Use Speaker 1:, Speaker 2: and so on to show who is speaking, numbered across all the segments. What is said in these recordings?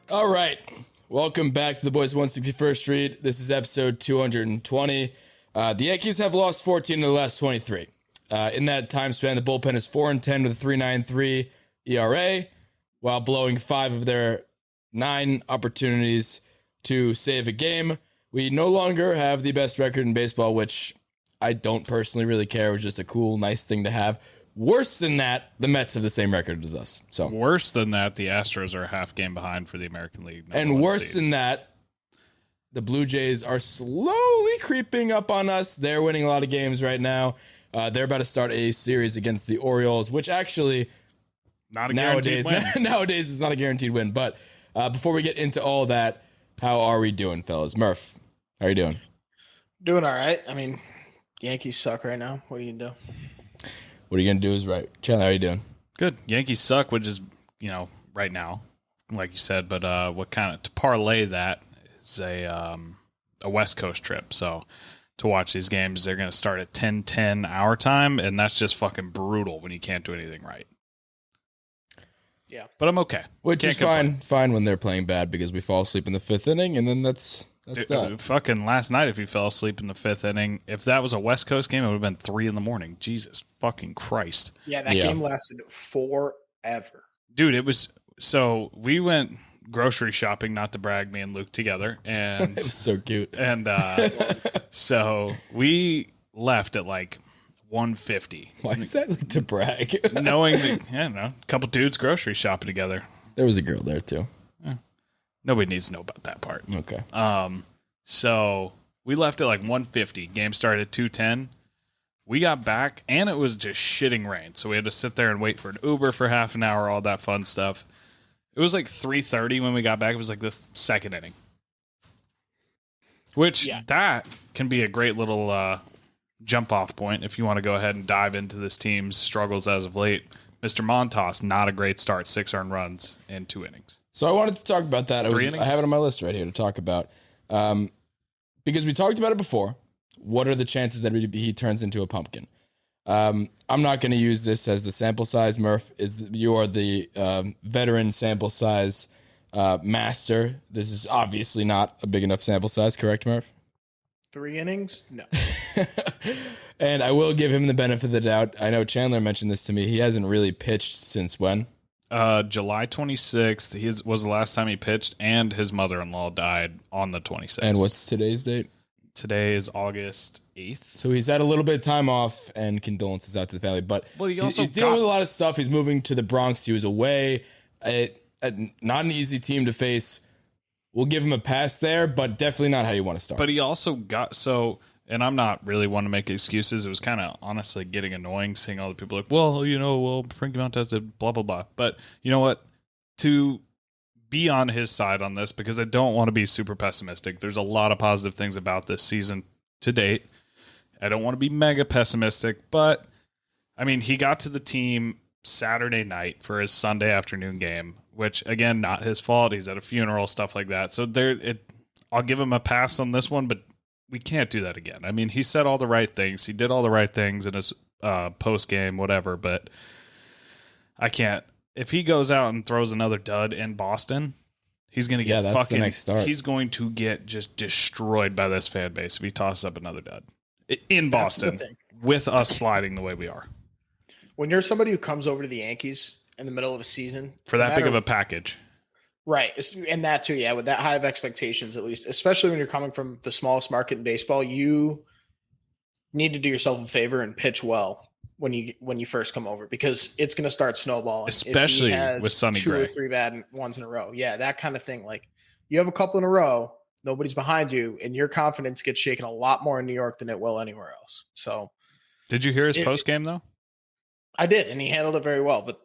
Speaker 1: All right. Welcome back to the Boys 161st Street. This is episode 220. The Yankees have lost 14 of the last 23. In that time span, the bullpen is 4-10 with a 3.93 ERA, while blowing 5 of their 9 opportunities to save a game. We no longer have the best record in baseball, which I don't personally really care. It was just a cool, nice thing to have. Worse than that, the Mets have the same record as us. So
Speaker 2: worse than that, the Astros are a half game behind for the American League.
Speaker 1: And worse than that, the Blue Jays are slowly creeping up on us. They're winning a lot of games right now. They're about to start a series against the Orioles, which actually
Speaker 2: not a guaranteed win.
Speaker 1: Nowadays is not a guaranteed win. But before we get into all that, how are we doing, fellas? Murph, how are you doing?
Speaker 3: Doing all right. I mean, Yankees suck right now. What are you going to do?
Speaker 1: What are you going to do is right. Chandler, how are you doing?
Speaker 2: Good. Yankees suck, which is, right now, like you said. But what kind of, to parlay that is a West Coast trip. So to watch these games, they're going to start at 10:10 our time, and that's just fucking brutal when you can't do anything right.
Speaker 3: Yeah.
Speaker 2: But I'm okay.
Speaker 1: Which is fine when they're playing bad because we fall asleep in the 5th inning, and then that's that.
Speaker 2: Fucking last night, if you fell asleep in the 5th inning, if that was a West Coast game, it would have been 3 a.m. Jesus fucking Christ.
Speaker 3: Yeah, that game lasted forever.
Speaker 2: Dude, it was, so we went grocery shopping, not to brag, me and Luke together, and
Speaker 1: it was so cute.
Speaker 2: And so we left at like 1:50.
Speaker 1: Why is that like to brag?
Speaker 2: Knowing that, I don't know, a couple dudes grocery shopping together.
Speaker 1: There was a girl there too.
Speaker 2: Nobody needs to know about that part.
Speaker 1: Okay.
Speaker 2: So we left at like 1:50. Game started at 2:10. We got back, and it was just shitting rain. So we had to sit there and wait for an Uber for half an hour, all that fun stuff. It was like 3:30 when we got back. It was like the 2nd inning. Which, that can be a great little jump-off point if you want to go ahead and dive into this team's struggles as of late. Mr. Montas, not a great start. 6 earned runs in 2 innings.
Speaker 1: So I wanted to talk about that. I have it on my list right here to talk about. Because we talked about it before. What are the chances that he turns into a pumpkin? I'm not going to use this as the sample size. Murph, you are the veteran sample size master. This is obviously not a big enough sample size, correct, Murph?
Speaker 3: 3 innings? No.
Speaker 1: And I will give him the benefit of the doubt. I know Chandler mentioned this to me. He hasn't really pitched since when?
Speaker 2: July 26th was the last time he pitched, and his mother-in-law died on the 26th.
Speaker 1: And what's today's date?
Speaker 2: Today is August 8th.
Speaker 1: So he's had a little bit of time off, and condolences out to the family. But he's dealing with a lot of stuff. He's moving to the Bronx. He was away. Not an easy team to face. We'll give him a pass there, but definitely not how you want to start.
Speaker 2: But he also got and I'm not really one to make excuses. It was kind of honestly getting annoying seeing all the people like, Frankie Montas did blah, blah, blah. But you know what? To be on his side on this, because I don't want to be super pessimistic. There's a lot of positive things about this season to date. I don't want to be mega pessimistic, but I mean, he got to the team Saturday night for his Sunday afternoon game, which again, not his fault. He's at a funeral, stuff like that. So I'll give him a pass on this one, but we can't do that again. I mean, he said all the right things. He did all the right things in his post game, whatever, but I can't. If he goes out and throws another dud in Boston, he's going to get
Speaker 1: that's the next start.
Speaker 2: He's going to get just destroyed by this fan base if he tosses up another dud in Boston with us sliding the way we are.
Speaker 3: When you're somebody who comes over to the Yankees in the middle of a season
Speaker 2: for that big of a package,
Speaker 3: right? And that too, with that high of expectations, at least, especially when you're coming from the smallest market in baseball, you need to do yourself a favor and pitch well when you first come over, because it's going to start snowballing,
Speaker 2: especially with Sonny Gray.
Speaker 3: 2 or 3 bad ones in a row. Yeah, that kind of thing. Like, you have a couple in a row, nobody's behind you, and your confidence gets shaken a lot more in New York than it will anywhere else. So,
Speaker 2: did you hear his post game though?
Speaker 3: I did, and he handled it very well. But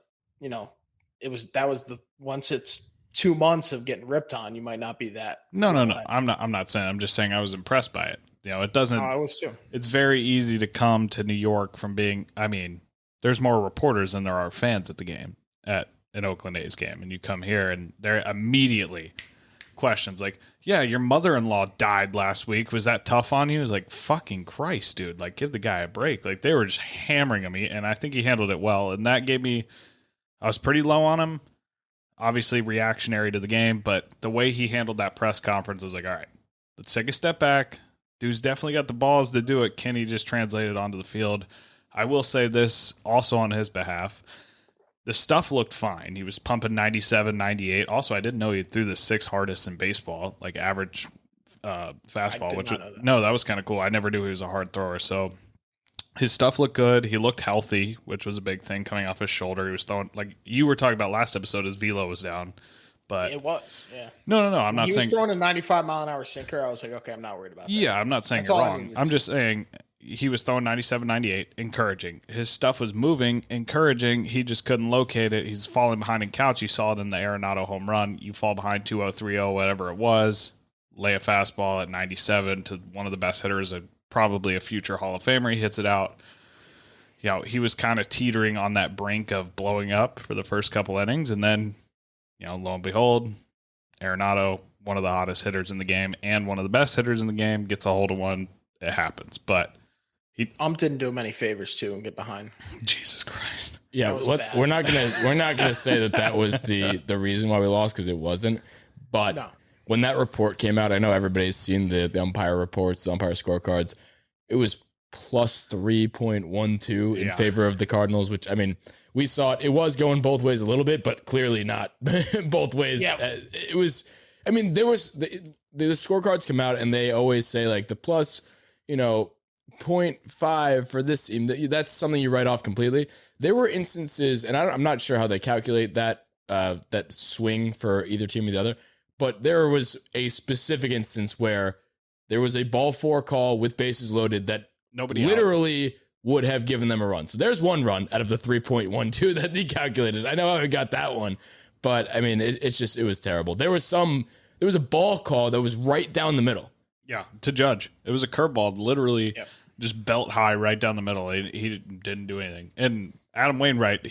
Speaker 3: once it's 2 months of getting ripped on, you might not be that.
Speaker 2: No. I'm not saying. I'm just saying I was impressed by it. It doesn't.
Speaker 3: I was too.
Speaker 2: It's very easy to come to New York from being. I mean, there's more reporters than there are fans at the game, at an Oakland A's game, and you come here and they're immediately questions like, "Yeah, your mother-in-law died last week. Was that tough on you?" It's like, fucking Christ, dude! Like, give the guy a break. Like, they were just hammering me, and I think he handled it well, and that gave me. I was pretty low on him. obviously reactionary to the game, but the way he handled that press conference was like, all right, let's take a step back. Dude's definitely got the balls to do it. Can he just translate it onto the field? I will say this also on his behalf. The stuff looked fine. He was pumping 97, 98. Also, I didn't know he threw the 6th hardest in baseball, like average fastball. That was kind of cool. I never knew he was a hard thrower. So his stuff looked good. He looked healthy, which was a big thing coming off his shoulder. He was throwing, like you were talking about last episode, his velo was down. But
Speaker 3: it was, yeah.
Speaker 2: No. I'm not saying
Speaker 3: he was throwing a 95-mile-an-hour sinker. I was like, okay, I'm not worried about that.
Speaker 2: Yeah, I'm not saying you're wrong. I'm just saying he was throwing 97, 98, encouraging. His stuff was moving, encouraging. He just couldn't locate it. He's falling behind in couch. You saw it in the Arenado home run. You fall behind 2-0, 3-0, whatever it was, lay a fastball at 97 to one of the best hitters, probably a future Hall of Famer. He hits it out. You know, he was kind of teetering on that brink of blowing up for the first couple innings, and then, you know, lo and behold, Arenado, one of the hottest hitters in the game and one of the best hitters in the game, gets a hold of one. It happens, but
Speaker 3: didn't do him any favors too and get behind.
Speaker 2: Jesus Christ!
Speaker 1: Yeah, we're not gonna say that was the reason why we lost, because it wasn't. But when that report came out, I know everybody's seen the umpire reports, the umpire scorecards. It was plus 3.12 in favor of the Cardinals, which, I mean, we saw it. It was going both ways a little bit, but clearly not both ways. Yeah. It was, I mean, there was the scorecards come out and they always say like the plus, you know, 0.5 for this team. That's something you write off completely. There were instances, and I'm not sure how they calculate that swing for either team or the other, but there was a specific instance where there was a ball 4 call with bases loaded that nobody literally would have given them a run. So there's one run out of the 3.12 that they calculated. I know how I got that one, but I mean, it was terrible. There was a ball call that was right down the middle.
Speaker 2: Yeah, to Judge. It was a curveball, literally just belt high right down the middle. He didn't do anything. And Adam Wainwright,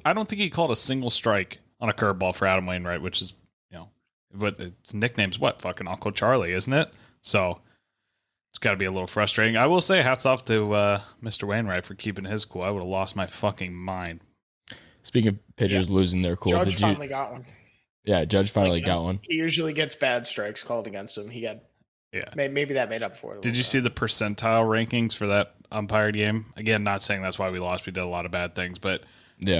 Speaker 2: I don't think he called a single strike on a curveball for Adam Wainwright, which is, you know, but his nickname's what? Fucking Uncle Charlie, isn't it? So it's got to be a little frustrating. I will say hats off to Mr. Wainwright for keeping his cool. I would have lost my fucking mind.
Speaker 1: Speaking of pitchers losing their cool,
Speaker 3: Judge finally got one.
Speaker 1: Yeah, Judge finally got one.
Speaker 3: He usually gets bad strikes called against him. He got, maybe that made up for it.
Speaker 2: Did you see the percentile rankings for that umpired game? Again, not saying that's why we lost. We did a lot of bad things, but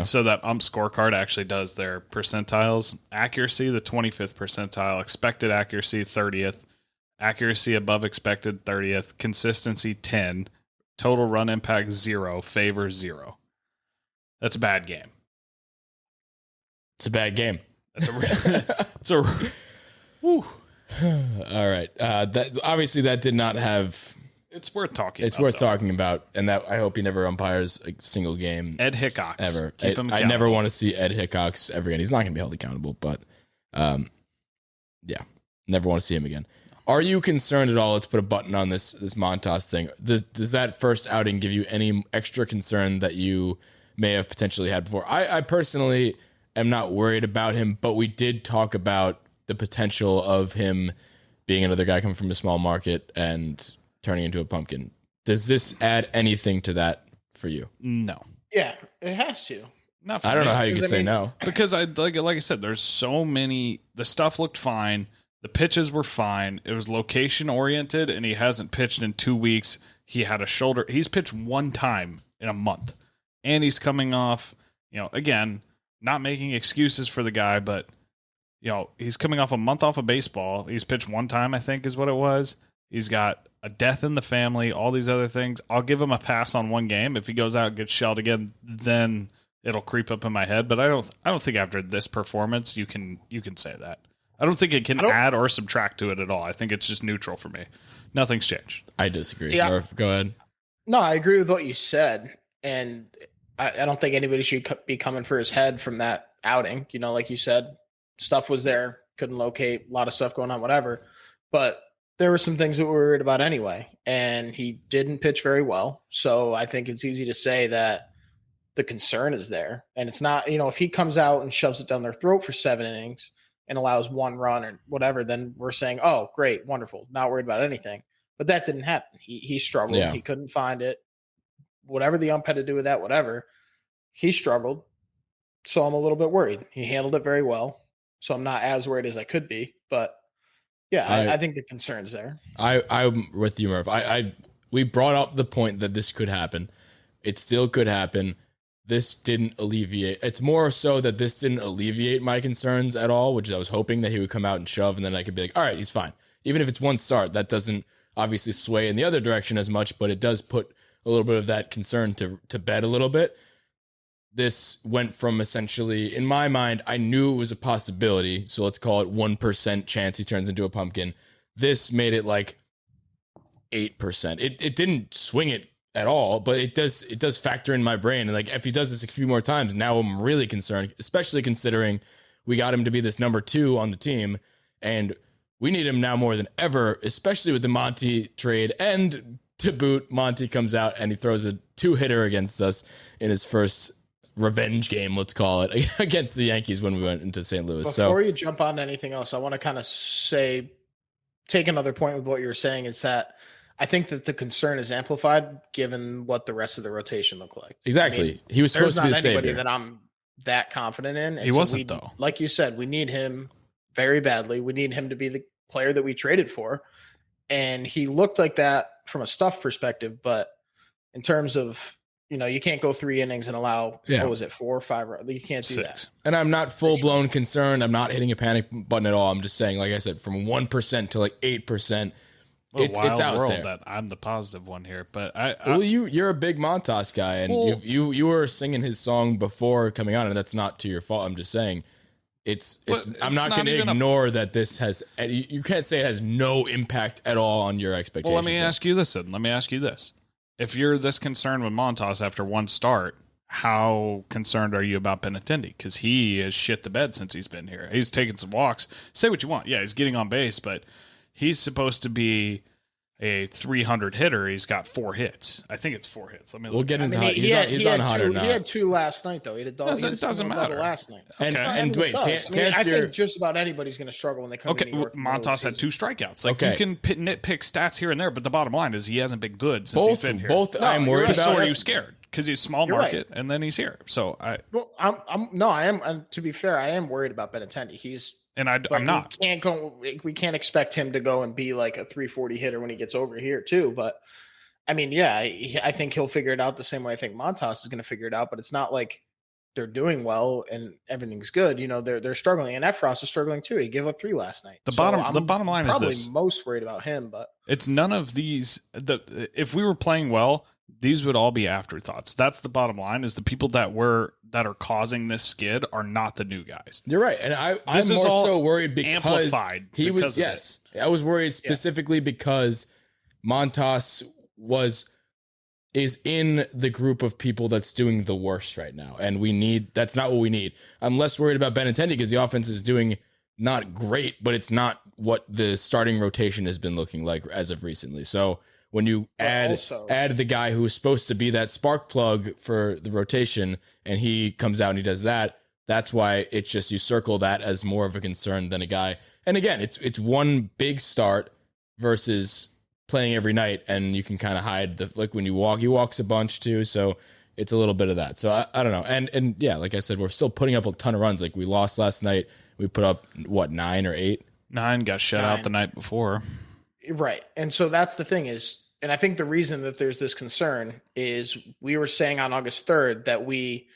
Speaker 2: so that ump scorecard actually does their percentiles. Accuracy, the 25th percentile. Expected accuracy, 30th. Accuracy above expected, 30th. Consistency, 10. Total run impact, 0. Favor, 0. That's a bad game.
Speaker 1: It's a bad game.
Speaker 2: Whew.
Speaker 1: All right. That obviously that did not have.
Speaker 2: It's worth talking.
Speaker 1: It's worth talking about, and that I hope he never umpires a single game.
Speaker 2: Ed Hickox
Speaker 1: ever. I never want to see Ed Hickox ever again. He's not going to be held accountable, but never want to see him again. Are you concerned at all? Let's put a button on this Montas thing. Does that first outing give you any extra concern that you may have potentially had before? I personally am not worried about him, but we did talk about the potential of him being another guy coming from a small market and turning into a pumpkin. Does this add anything to that for you?
Speaker 2: No.
Speaker 3: Yeah, it has to.
Speaker 1: I don't know how you could say no.
Speaker 2: Because like I said, there's so many. The stuff looked fine. The pitches were fine. It was location oriented, and he hasn't pitched in 2 weeks. He had a shoulder. He's pitched one time in a month, and he's coming off, you know, again, not making excuses for the guy, but, you know, he's coming off a month off of baseball. He's pitched one time, I think is what it was. He's got a death in the family, all these other things. I'll give him a pass on one game. If he goes out and gets shelled again, then it'll creep up in my head. But I don't think after this performance you can say that. I don't think it can add or subtract to it at all. I think it's just neutral for me. Nothing's changed.
Speaker 1: I disagree. Yeah. Murph, go ahead.
Speaker 3: No, I agree with what you said. And I don't think anybody should be coming for his head from that outing. You know, like you said, stuff was there, couldn't locate, a lot of stuff going on, whatever. But there were some things that we were worried about anyway. And he didn't pitch very well. So I think it's easy to say that the concern is there. And it's not, you know, if he comes out and shoves it down their throat for 7 innings, and allows one run or whatever, then we're saying, oh, great, wonderful, not worried about anything. But that didn't happen. He struggled. Yeah. He couldn't find it. Whatever the ump had to do with that, whatever, he struggled. So I'm a little bit worried. He handled it very well. so I'm not as worried as I could be. But yeah, I think the concern's there.
Speaker 1: I'm with you, Murph. We brought up the point that this could happen. It still could happen. This didn't alleviate. It's more so that this didn't alleviate my concerns at all, which I was hoping that he would come out and shove, and then I could be like, all right, he's fine. Even if it's one start, that doesn't obviously sway in the other direction as much, but it does put a little bit of that concern to bed a little bit. This went from essentially, in my mind, I knew it was a possibility, so let's call it 1% chance he turns into a pumpkin. This made it like 8%. It didn't swing it at all, but it does factor in my brain. And like, if he does this a few more times, now I'm really concerned, especially considering we got him to be this number 2 on the team, and we need him now more than ever, especially with the Monty trade. And to boot, Monty comes out and he throws a 2-hitter against us in his first revenge game, let's call it, against the Yankees when we went into St. Louis.
Speaker 3: Before you jump on to anything else, I want to kind of take another point with what you were saying, is that I think that the concern is amplified given what the rest of the rotation looked like.
Speaker 1: Exactly. I mean, he was supposed to be the savior.
Speaker 3: There's not anybody that I'm that confident in. And
Speaker 2: he wasn't, though.
Speaker 3: Like you said, we need him very badly. We need him to be the player that we traded for. And he looked like that from a stuff perspective, but in terms of, you can't go 3 innings and allow, what was it, 4 or 5? You can't do
Speaker 2: 6.
Speaker 3: that.
Speaker 1: And I'm not full-blown concerned. I'm not hitting a panic button at all. I'm just saying, like I said, from 1% to like 8%, it's out
Speaker 2: world
Speaker 1: there.
Speaker 2: That I'm the positive one here, but
Speaker 1: you're a big Montas guy, and you were singing his song before coming on, and that's not to your fault. I'm just saying, I'm not going to ignore that this has. You can't say it has no impact at all on your expectations.
Speaker 2: Well, let me ask you this. If you're this concerned with Montas after one start, how concerned are you about Benintendi? Because he has shit the bed since he's been here. He's taken some walks. Say what you want. Yeah, he's getting on base, but he's supposed to be a 300 hitter. He's got 4 hits. I think it's 4 hits.
Speaker 1: We'll get into he's on hotter now.
Speaker 3: He had 2 last night, though. He had a double.
Speaker 2: It doesn't matter.
Speaker 3: Last night.
Speaker 1: And wait,
Speaker 3: I think just about anybody's going to struggle when they come to New York.
Speaker 2: Montas had 2 strikeouts. Like, you can nitpick stats here and there, but the bottom line is he hasn't been good since he's been here.
Speaker 1: I'm worried about.
Speaker 2: So are you scared? Because he's small market, and then he's here. So I
Speaker 3: am. And to be fair, I am worried about Benintendi.
Speaker 2: I'm not.
Speaker 3: We can't expect him to go and be like a 340 hitter when he gets over here too. But I mean, I think he'll figure it out the same way I think Montas is going to figure it out. But it's not like they're doing well and everything's good. They're struggling, and Efros is struggling too. He gave up 3 last night.
Speaker 2: The bottom line is this:
Speaker 3: probably most worried about him, but
Speaker 2: it's none of these. If we were playing well, these would all be afterthoughts. That's the bottom line: is the people that are causing this skid are not the new guys.
Speaker 1: You're right, and I'm more so worried because he was. Yes, I was worried specifically because Montas is in the group of people that's doing the worst right now, and that's not what we need. I'm less worried about Benintendi because the offense is doing not great, but it's not what the starting rotation has been looking like as of recently. So when you add the guy who is supposed to be that spark plug for the rotation, and he comes out and he does that, that's why it's just, you circle that as more of a concern than a guy. And again, it's one big start versus playing every night, and you can kind of hide when you walk, he walks a bunch too. So it's a little bit of that. So I don't know. And yeah, like I said, we're still putting up a ton of runs. Like, we lost last night. We put up 9 or 8?
Speaker 2: 9, got shut out the night before.
Speaker 3: Right. And so that's the thing is, and I think the reason that there's this concern is we were saying on August 3rd that we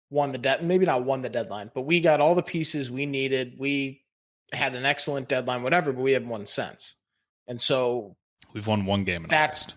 Speaker 3: won maybe not won the deadline, but we got all the pieces we needed. We had an excellent deadline, whatever, but we had 1 cent. And so
Speaker 2: we've won 1 game in August.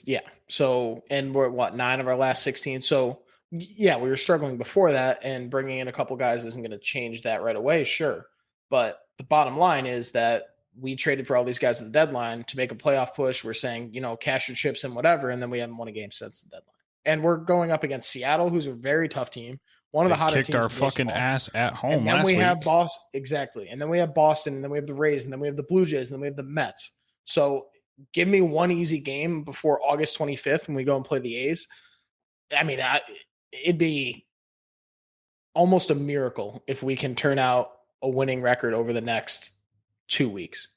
Speaker 3: Yeah. So, and we're at 9 of our last 16. So yeah, we were struggling before that, and bringing in a couple guys isn't going to change that right away. Sure. But the bottom line is that we traded for all these guys at the deadline to make a playoff push. We're saying, cash your chips and whatever. And then we haven't won a game since the deadline. And we're going up against Seattle, who's a very tough team. One of the hottest teams.
Speaker 2: Kicked our fucking ass at home
Speaker 3: last
Speaker 2: week.
Speaker 3: Have Boston. Exactly. And then we have Boston, and then we have the Rays, and then we have the Blue Jays, and then we have the Mets. So give me one easy game before August 25th when we go and play the A's. I mean, it'd be almost a miracle if we can turn out a winning record over the next 2 weeks.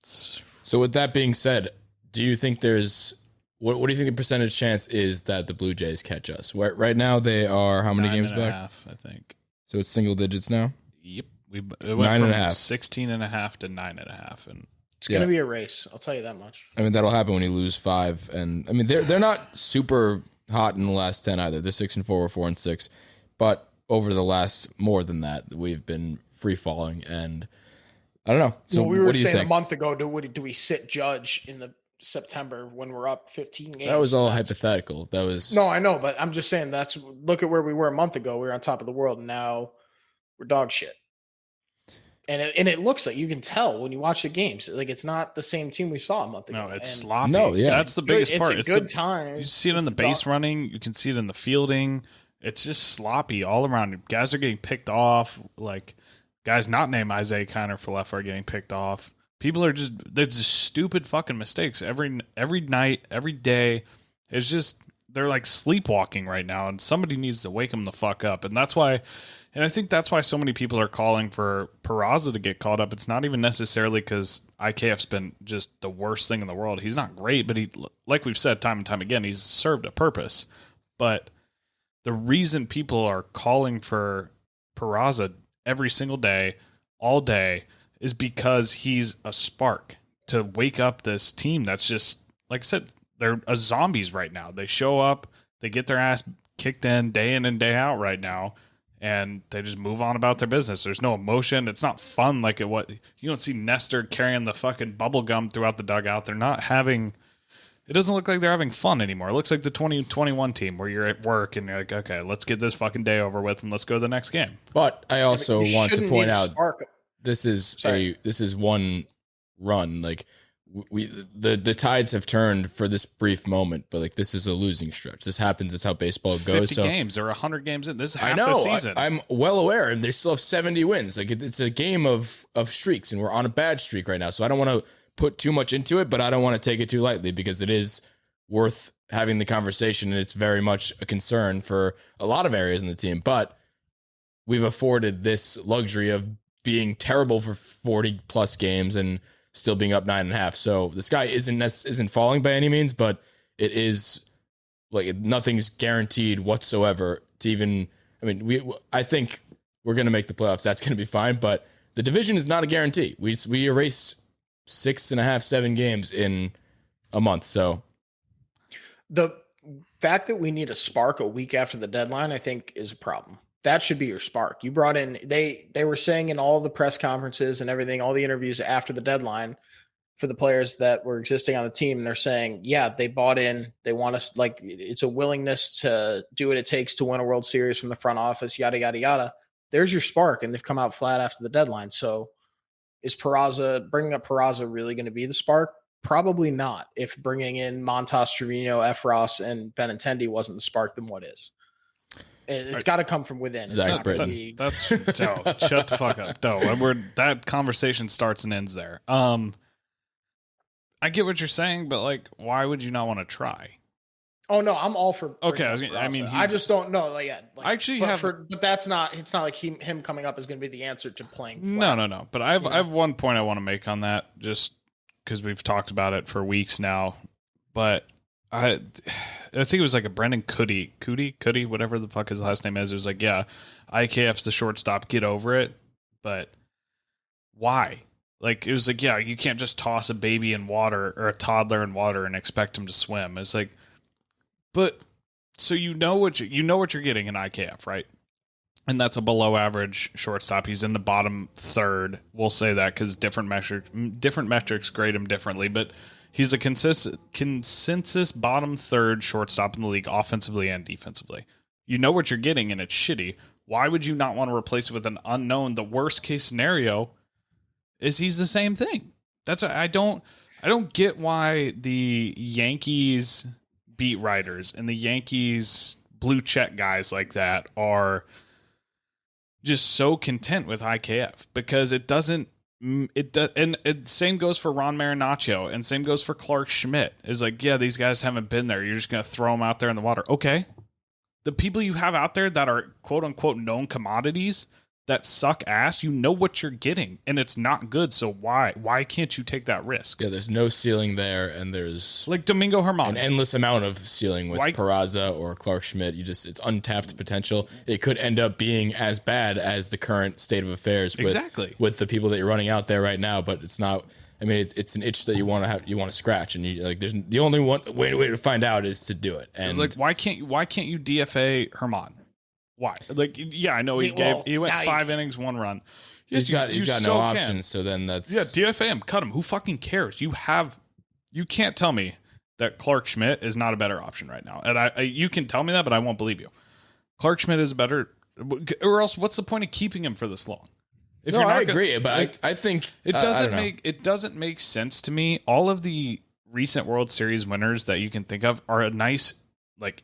Speaker 1: So with that being said, do you think what do you think the percentage chance is that the Blue Jays catch us? Right now they are how many games back?
Speaker 2: 9.5, I think.
Speaker 1: So it's single digits now?
Speaker 2: Yep. It went from 16.5 to 9.5, and
Speaker 3: it's going to be a race. I'll tell you that much.
Speaker 1: I mean, that'll happen when you lose 5, and I mean they're not super hot in the last 10 either. They're 6-4 or 4-6, but over the last more than that, we've been free falling, and I don't know. So
Speaker 3: we were
Speaker 1: what do you
Speaker 3: saying
Speaker 1: think?
Speaker 3: a month ago, do we sit Judge in the September when we're up 15 games?
Speaker 1: That was all hypothetical. That was
Speaker 3: no, I know, but I'm just saying look at where we were a month ago. We were on top of the world, and now we're dog shit. And it looks like, you can tell when you watch the games, like it's not the same team we saw a month ago.
Speaker 2: No, it's sloppy.
Speaker 1: No, yeah,
Speaker 2: that's the biggest part.
Speaker 3: It's a good time.
Speaker 2: You see it in the base running. You can see it in the fielding. It's just sloppy all around. Guys are getting picked off. Like guys not named Isaiah Kiner Falefa are getting picked off. People are they're just stupid fucking mistakes every night, every day. It's just, they're like sleepwalking right now, and somebody needs to wake them the fuck up. And that's why. And I think that's why so many people are calling for Peraza to get called up. It's not even necessarily because IKF's been just the worst thing in the world. He's not great, but like we've said time and time again, he's served a purpose. But the reason people are calling for Peraza every single day, all day, is because he's a spark to wake up this team that's just, like I said, they're zombies right now. They show up, they get their ass kicked in and day out right now, and they just move on about their business. There's no emotion. It's not fun like you don't see Nestor carrying the fucking bubble gum throughout the dugout. They're not having, it doesn't look like they're having fun anymore. It looks like the 2021 team where you're at work and you're like, okay, let's get this fucking day over with and let's go to the next game.
Speaker 1: But I also want to point out, this is one run. Like the tides have turned for this brief moment, but like this is a losing stretch. This happens. That's how baseball goes.
Speaker 2: 50 games or 100 games in. This is half
Speaker 1: I know,
Speaker 2: the season.
Speaker 1: I'm well aware, and they still have 70 wins. Like it's a game of streaks, and we're on a bad streak right now. So I don't want to put too much into it, but I don't want to take it too lightly because it is worth having the conversation, and it's very much a concern for a lot of areas in the team. But we've afforded this luxury of being terrible for 40 plus games and still being up 9.5. So the sky isn't falling by any means, but it is like nothing's guaranteed whatsoever to even, I mean, I think we're going to make the playoffs. That's going to be fine, but the division is not a guarantee. We erase 6.5, 7 games in a month. So
Speaker 3: the fact that we need a spark a week after the deadline, I think, is a problem. That should be your spark. You brought in, they were saying in all the press conferences and everything, all the interviews after the deadline for the players that were existing on the team, they're saying, yeah, they bought in. They want us, like, it's a willingness to do what it takes to win a World Series from the front office, yada, yada, yada. There's your spark, and they've come out flat after the deadline. So is bringing up Peraza really going to be the spark? Probably not. If bringing in Montas, Trevino, Efros, and Benintendi wasn't the spark, then what is? It's got to come from within.
Speaker 1: Zach
Speaker 2: Britton. That's Joe. Shut the fuck up, Joe. That conversation starts and ends there. I get what you're saying, but like, why would you not want to try?
Speaker 3: Oh no, I'm all for.
Speaker 2: Okay, I
Speaker 3: just don't know. Like, yeah, like,
Speaker 2: actually,
Speaker 3: but that's not. It's not like him coming up is going to be the answer to playing
Speaker 2: flat. No. But I have one point I want to make on that, just because we've talked about it for weeks now. But I think it was like a Brendan Cuddy, whatever the fuck his last name is. It was like, yeah, IKF's the shortstop, get over it. But why? Like, it was like, yeah, you can't just toss a baby in water or a toddler in water and expect him to swim. It's like, but so you know what you're getting in IKF, right? And that's a below average shortstop. He's in the bottom third. We'll say that because different metrics grade him differently, but he's a consensus bottom third shortstop in the league, offensively and defensively. You know what you're getting, and it's shitty. Why would you not want to replace it with an unknown? The worst case scenario is he's the same thing. I don't get why the Yankees beat writers and the Yankees blue check guys like that are just so content with IKF, because it doesn't. And same goes for Ron Marinaccio, and same goes for Clark Schmidt. Is like, yeah, these guys haven't been there. You're just going to throw them out there in the water. Okay. The people you have out there that are quote unquote known commodities, that suck ass, you know what you're getting, and it's not good. So why can't you take that risk?
Speaker 1: Yeah, there's no ceiling there, and there's
Speaker 2: Like Domingo Germán,
Speaker 1: an endless amount of ceiling with Peraza or Clark Schmidt. It's untapped potential. It could end up being as bad as the current state of affairs with the people that you're running out there right now, but it's not. I mean, it's an itch that you want to scratch, and there's the only way to find out is to do it. And
Speaker 2: like, why can't you DFA Germán? Why? Like, yeah, I know he went 5 innings, 1 run.
Speaker 1: He's got no options. So then that's
Speaker 2: DFA him, cut him. Who fucking cares? You can't tell me that Clark Schmidt is not a better option right now, and you can tell me that, but I won't believe you. Clark Schmidt is better, or else what's the point of keeping him for this long?
Speaker 1: I agree, but I think
Speaker 2: it doesn't make sense to me. All of the recent World Series winners that you can think of are a nice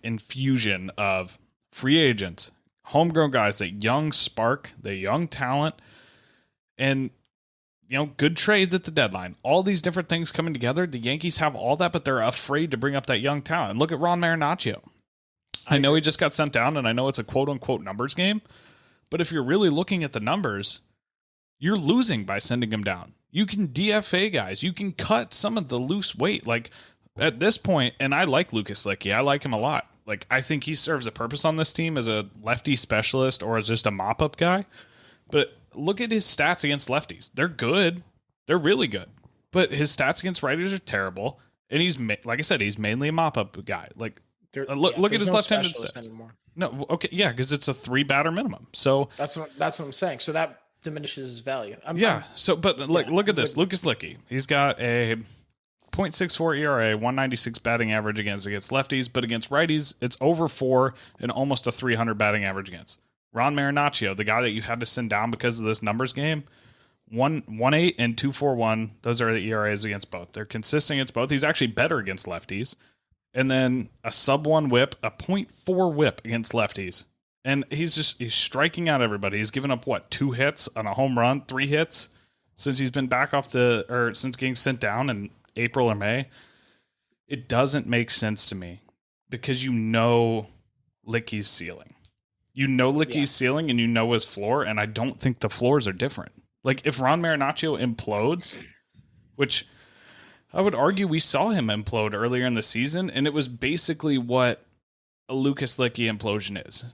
Speaker 2: infusion of free agents, homegrown guys, that young spark, the young talent, and good trades at the deadline. All these different things coming together. The Yankees have all that, but they're afraid to bring up that young talent. Look at Ron Marinaccio. I know he just got sent down, and I know it's a quote unquote numbers game, but if you're really looking at the numbers, you're losing by sending him down. You can DFA guys. You can cut some of the loose weight. Like at this point, and I like Lucas Licky. I like him a lot. Like, I think he serves a purpose on this team as a lefty specialist or as just a mop-up guy. But look at his stats against lefties. They're good. They're really good. But his stats against righties are terrible. And he's, like I said, he's mainly a mop-up guy. Like, look at his left-handed stats. Anymore. No, okay, yeah, because it's a 3-batter minimum. So
Speaker 3: that's what I'm saying. So that diminishes his value.
Speaker 2: Look at this. Lucas Licky. He's got a .64 ERA, 196 batting average against lefties, but against righties, it's over 4 and almost a 300 batting average against. Ron Marinaccio, the guy that you had to send down because of this numbers game, 1.18 and 2.41. Those are the ERAs against both. They're consistent against both. He's actually better against lefties. And then a sub-1 whip, a .4 whip against lefties. And he's striking out everybody. He's given up 2 hits on a home run, 3 hits since he's been back since getting sent down in April or May. It doesn't make sense to me because Licky's ceiling. Ceiling and his floor, and I don't think the floors are different. Like if Ron Marinaccio implodes, which I would argue we saw him implode earlier in the season, and it was basically what a Lucas Licky implosion is.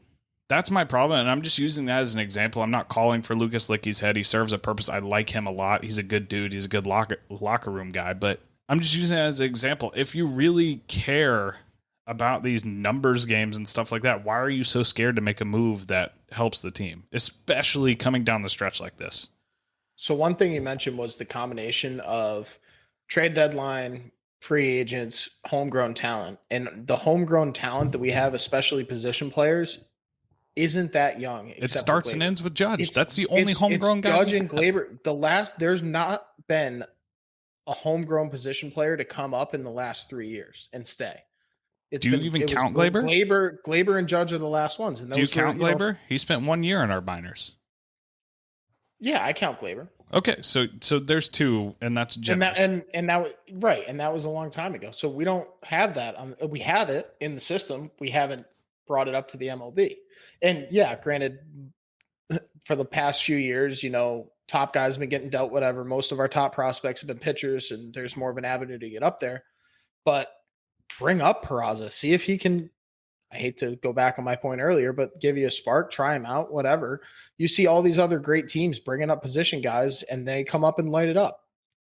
Speaker 2: That's my problem, and I'm just using that as an example. I'm not calling for Lucas Licky's head. He serves a purpose. I like him a lot. He's a good dude. He's a good locker room guy, but I'm just using it as an example. If you really care about these numbers games and stuff like that, why are you so scared to make a move that helps the team, especially coming down the stretch like this?
Speaker 3: So one thing you mentioned was the combination of trade deadline, free agents, homegrown talent. And the homegrown talent that we have, especially position players, isn't that young.
Speaker 2: It starts and ends with Judge. That's the only homegrown guy.
Speaker 3: Judge and Gleyber. There's not been a homegrown position player to come up in the last 3 years and stay.
Speaker 2: Do you even count Gleyber?
Speaker 3: Gleyber and Judge are the last ones. And
Speaker 2: do you count Gleyber? He spent 1 year in our minors.
Speaker 3: Yeah, I count Gleyber.
Speaker 2: Okay, so there's 2, and that's generous.
Speaker 3: And that was a long time ago. So we don't have that. We have it in the system. We haven't brought it up to the MLB. And yeah, granted, for the past few years, top guys have been getting dealt whatever. Most of our top prospects have been pitchers, and there's more of an avenue to get up there. But bring up Peraza. See if he can, I hate to go back on my point earlier, but give you a spark, try him out, whatever. You see all these other great teams bringing up position guys, and they come up and light it up.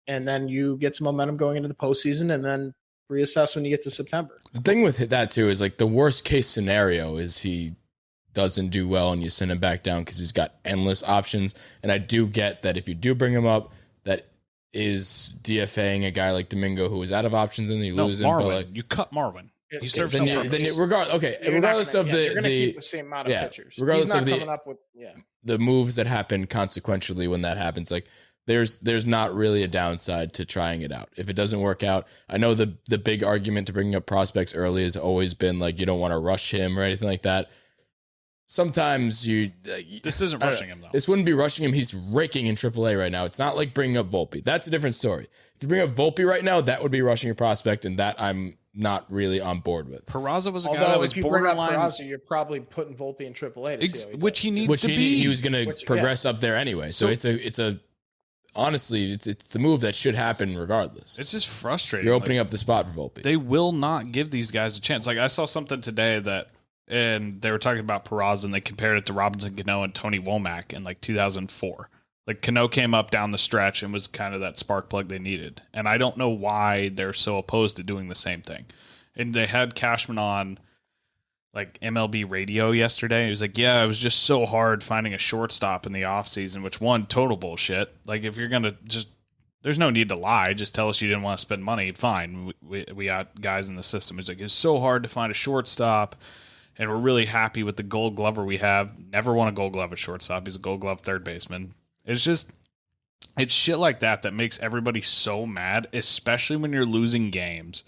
Speaker 3: And then you get some momentum going into the postseason, and then reassess when you get to September.
Speaker 1: The thing with that, too, is the worst case scenario is he doesn't do well and you send him back down because he's got endless options. And I do get that if you do bring him up, that is DFAing a guy like Domingo who is out of options and you lose him.
Speaker 2: But you cut Marwin. He serves
Speaker 1: then regardless of
Speaker 3: you're gonna keep the same amount of pitchers.
Speaker 1: Regardless of
Speaker 3: coming up with
Speaker 1: the moves that happen consequentially when that happens, there's not really a downside to trying it out. If it doesn't work out, I know the big argument to bringing up prospects early has always been you don't want to rush him or anything like that. Sometimes
Speaker 2: this isn't rushing him though.
Speaker 1: This wouldn't be rushing him. He's raking in AAA right now. It's not like bringing up Volpe. That's a different story. If you bring up Volpe right now, that would be rushing a prospect, and that I'm not really on board with.
Speaker 2: Peraza was a guy that was
Speaker 3: if you bring up
Speaker 2: borderline.
Speaker 3: Peraza, you're probably putting Volpe in AAA to see how
Speaker 2: Which he needs
Speaker 1: Which
Speaker 2: to be.
Speaker 1: he was going to progress up there anyway. So it's a honestly, it's the move that should happen regardless.
Speaker 2: It's just frustrating.
Speaker 1: You're opening up the spot for Volpe.
Speaker 2: They will not give these guys a chance. Like I saw something today and they were talking about Peraza and they compared it to Robinson Cano and Tony Womack in like 2004. Like Cano came up down the stretch and was kind of that spark plug they needed. And I don't know why they're so opposed to doing the same thing. And they had Cashman on like MLB radio yesterday. He was like, yeah, it was just so hard finding a shortstop in the offseason, which total bullshit. Like if you're going to there's no need to lie. Just tell us you didn't want to spend money. Fine. We got guys in the system. It's like, it's so hard to find a shortstop. And we're really happy with the Gold Glover we have. Never won a Gold Glove at shortstop. He's a Gold Glove third baseman. It's shit like that makes everybody so mad, especially when you're losing games,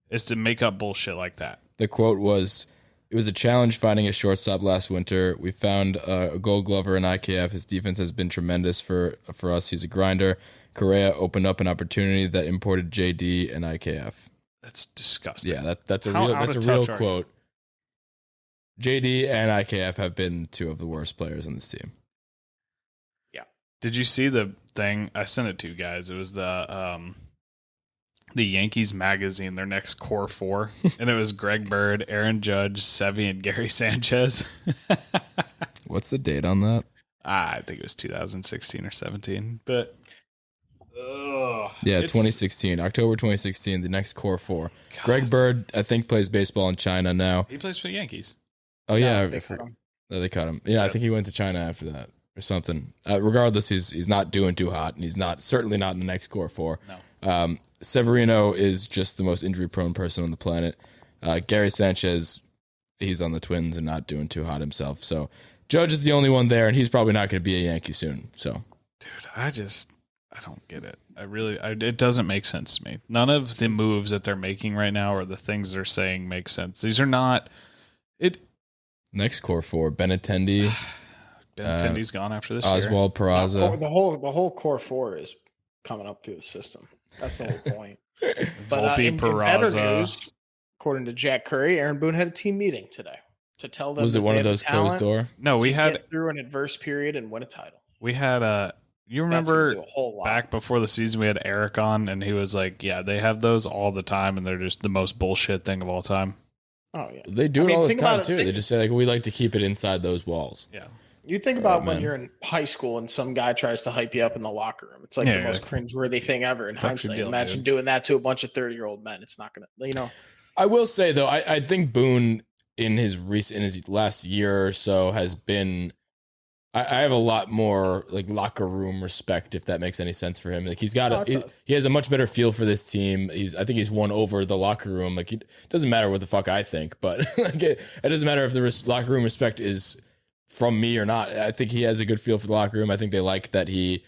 Speaker 2: is to make up bullshit like that.
Speaker 1: The quote was, "It was a challenge finding a shortstop last winter. We found a Gold Glover in IKF. His defense has been tremendous for us. He's a grinder. Correa opened up an opportunity that imported JD and IKF."
Speaker 2: That's disgusting.
Speaker 1: Yeah, that's a real quote. JD and IKF have been two of the worst players on this team.
Speaker 2: Did you see the thing? I sent it to you guys. It was the Yankees magazine, their next core four. And it was Greg Bird, Aaron Judge, Sevy, and Gary Sanchez.
Speaker 1: What's the date on that?
Speaker 2: I think it was 2016 or 17. But,
Speaker 1: yeah, 2016. October 2016, the next core four. God. Greg Bird, I think, plays baseball in China now.
Speaker 2: He plays for the Yankees.
Speaker 1: Oh, yeah. They cut him. They cut him. Yeah, I think he went to China after that. Or something. Regardless, he's not doing too hot, and he's certainly not in the next core four.
Speaker 2: No.
Speaker 1: Severino is just the most injury-prone person on the planet. Gary Sanchez, he's on the Twins and not doing too hot himself. So Judge is the only one there, and he's probably not going to be a Yankee soon. So,
Speaker 2: dude, I don't get it. It doesn't make sense to me. None of the moves that they're making right now or the things they're saying make sense. These are not.
Speaker 1: Next core four, Benintendi.
Speaker 2: Benintendi's gone after this
Speaker 1: Oswald Peraza.
Speaker 3: The whole core four is coming up through the system. That's the whole point. But
Speaker 2: Volpe,
Speaker 3: in better
Speaker 2: Peraza.
Speaker 3: news, according to Jack Curry, Aaron Boone had a team meeting today to tell them.
Speaker 1: Was it one of those closed door?
Speaker 2: No, we had
Speaker 3: get through an adverse period and win a title.
Speaker 2: We had you remember back before the season we had Eric on and he was like, yeah, they have those all the time and they're just the most bullshit thing of all time.
Speaker 3: Oh yeah,
Speaker 1: they do it all the time too. They just say like, we like to keep it inside those walls.
Speaker 2: Yeah.
Speaker 3: You think about when you're in high school and some guy tries to hype you up in the locker room. It's like the most crisworthy thing ever in hindsight. Imagine doing that to a bunch of 30-year-old men. It's not going to,
Speaker 1: I will say, though, I think Boone in his last year or so has been I have a lot more like locker room respect, if that makes any sense for him. Like he has a much better feel for this team. I think he's won over the locker room. Like it doesn't matter what the fuck I think, but like it doesn't matter if the locker room respect is from me or not. I think he has a good feel for the locker room. I think they like that he,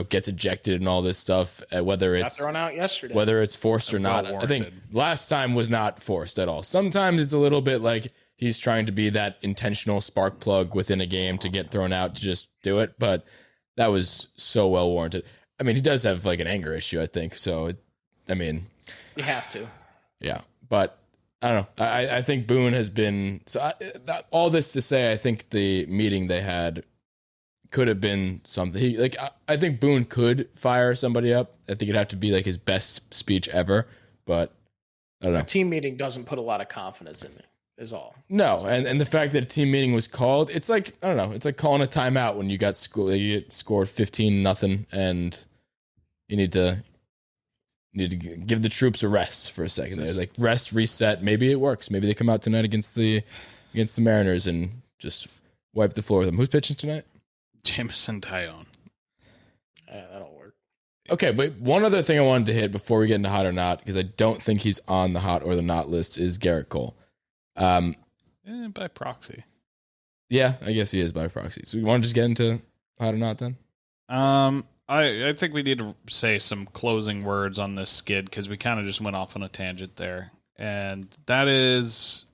Speaker 1: gets ejected and all this stuff, whether it's
Speaker 3: got thrown out yesterday,
Speaker 1: whether it's forced or not. I think last time was not forced at all. Sometimes it's a little bit like he's trying to be that intentional spark plug within a game to get thrown out to just do it. But that was so well warranted. I mean, he does have like an anger issue, I think. So, you
Speaker 3: have to.
Speaker 1: Yeah. But I don't know. I think Boone has been all this to say, I think the meeting they had could have been something. I think Boone could fire somebody up. I think it'd have to be like his best speech ever. But I don't know.
Speaker 3: A team meeting doesn't put a lot of confidence in it. Is all.
Speaker 1: No, and the fact that a team meeting was called, it's like, I don't know, it's like calling a timeout when you get scored 15-0 and you need to give the troops a rest for a second. There's like rest, reset. Maybe it works. Maybe they come out tonight against the Mariners and just wipe the floor with them. Who's pitching tonight?
Speaker 2: Jameson Taillon.
Speaker 3: Yeah, that'll work.
Speaker 1: Okay, but one other thing I wanted to hit before we get into hot or not, because I don't think he's on the hot or the not list, is Garrett Cole.
Speaker 2: By proxy.
Speaker 1: Yeah, I guess he is by proxy. So we want to just get into hot or not then?
Speaker 2: I think we need to say some closing words on this skid because we kind of just went off on a tangent there. And that is,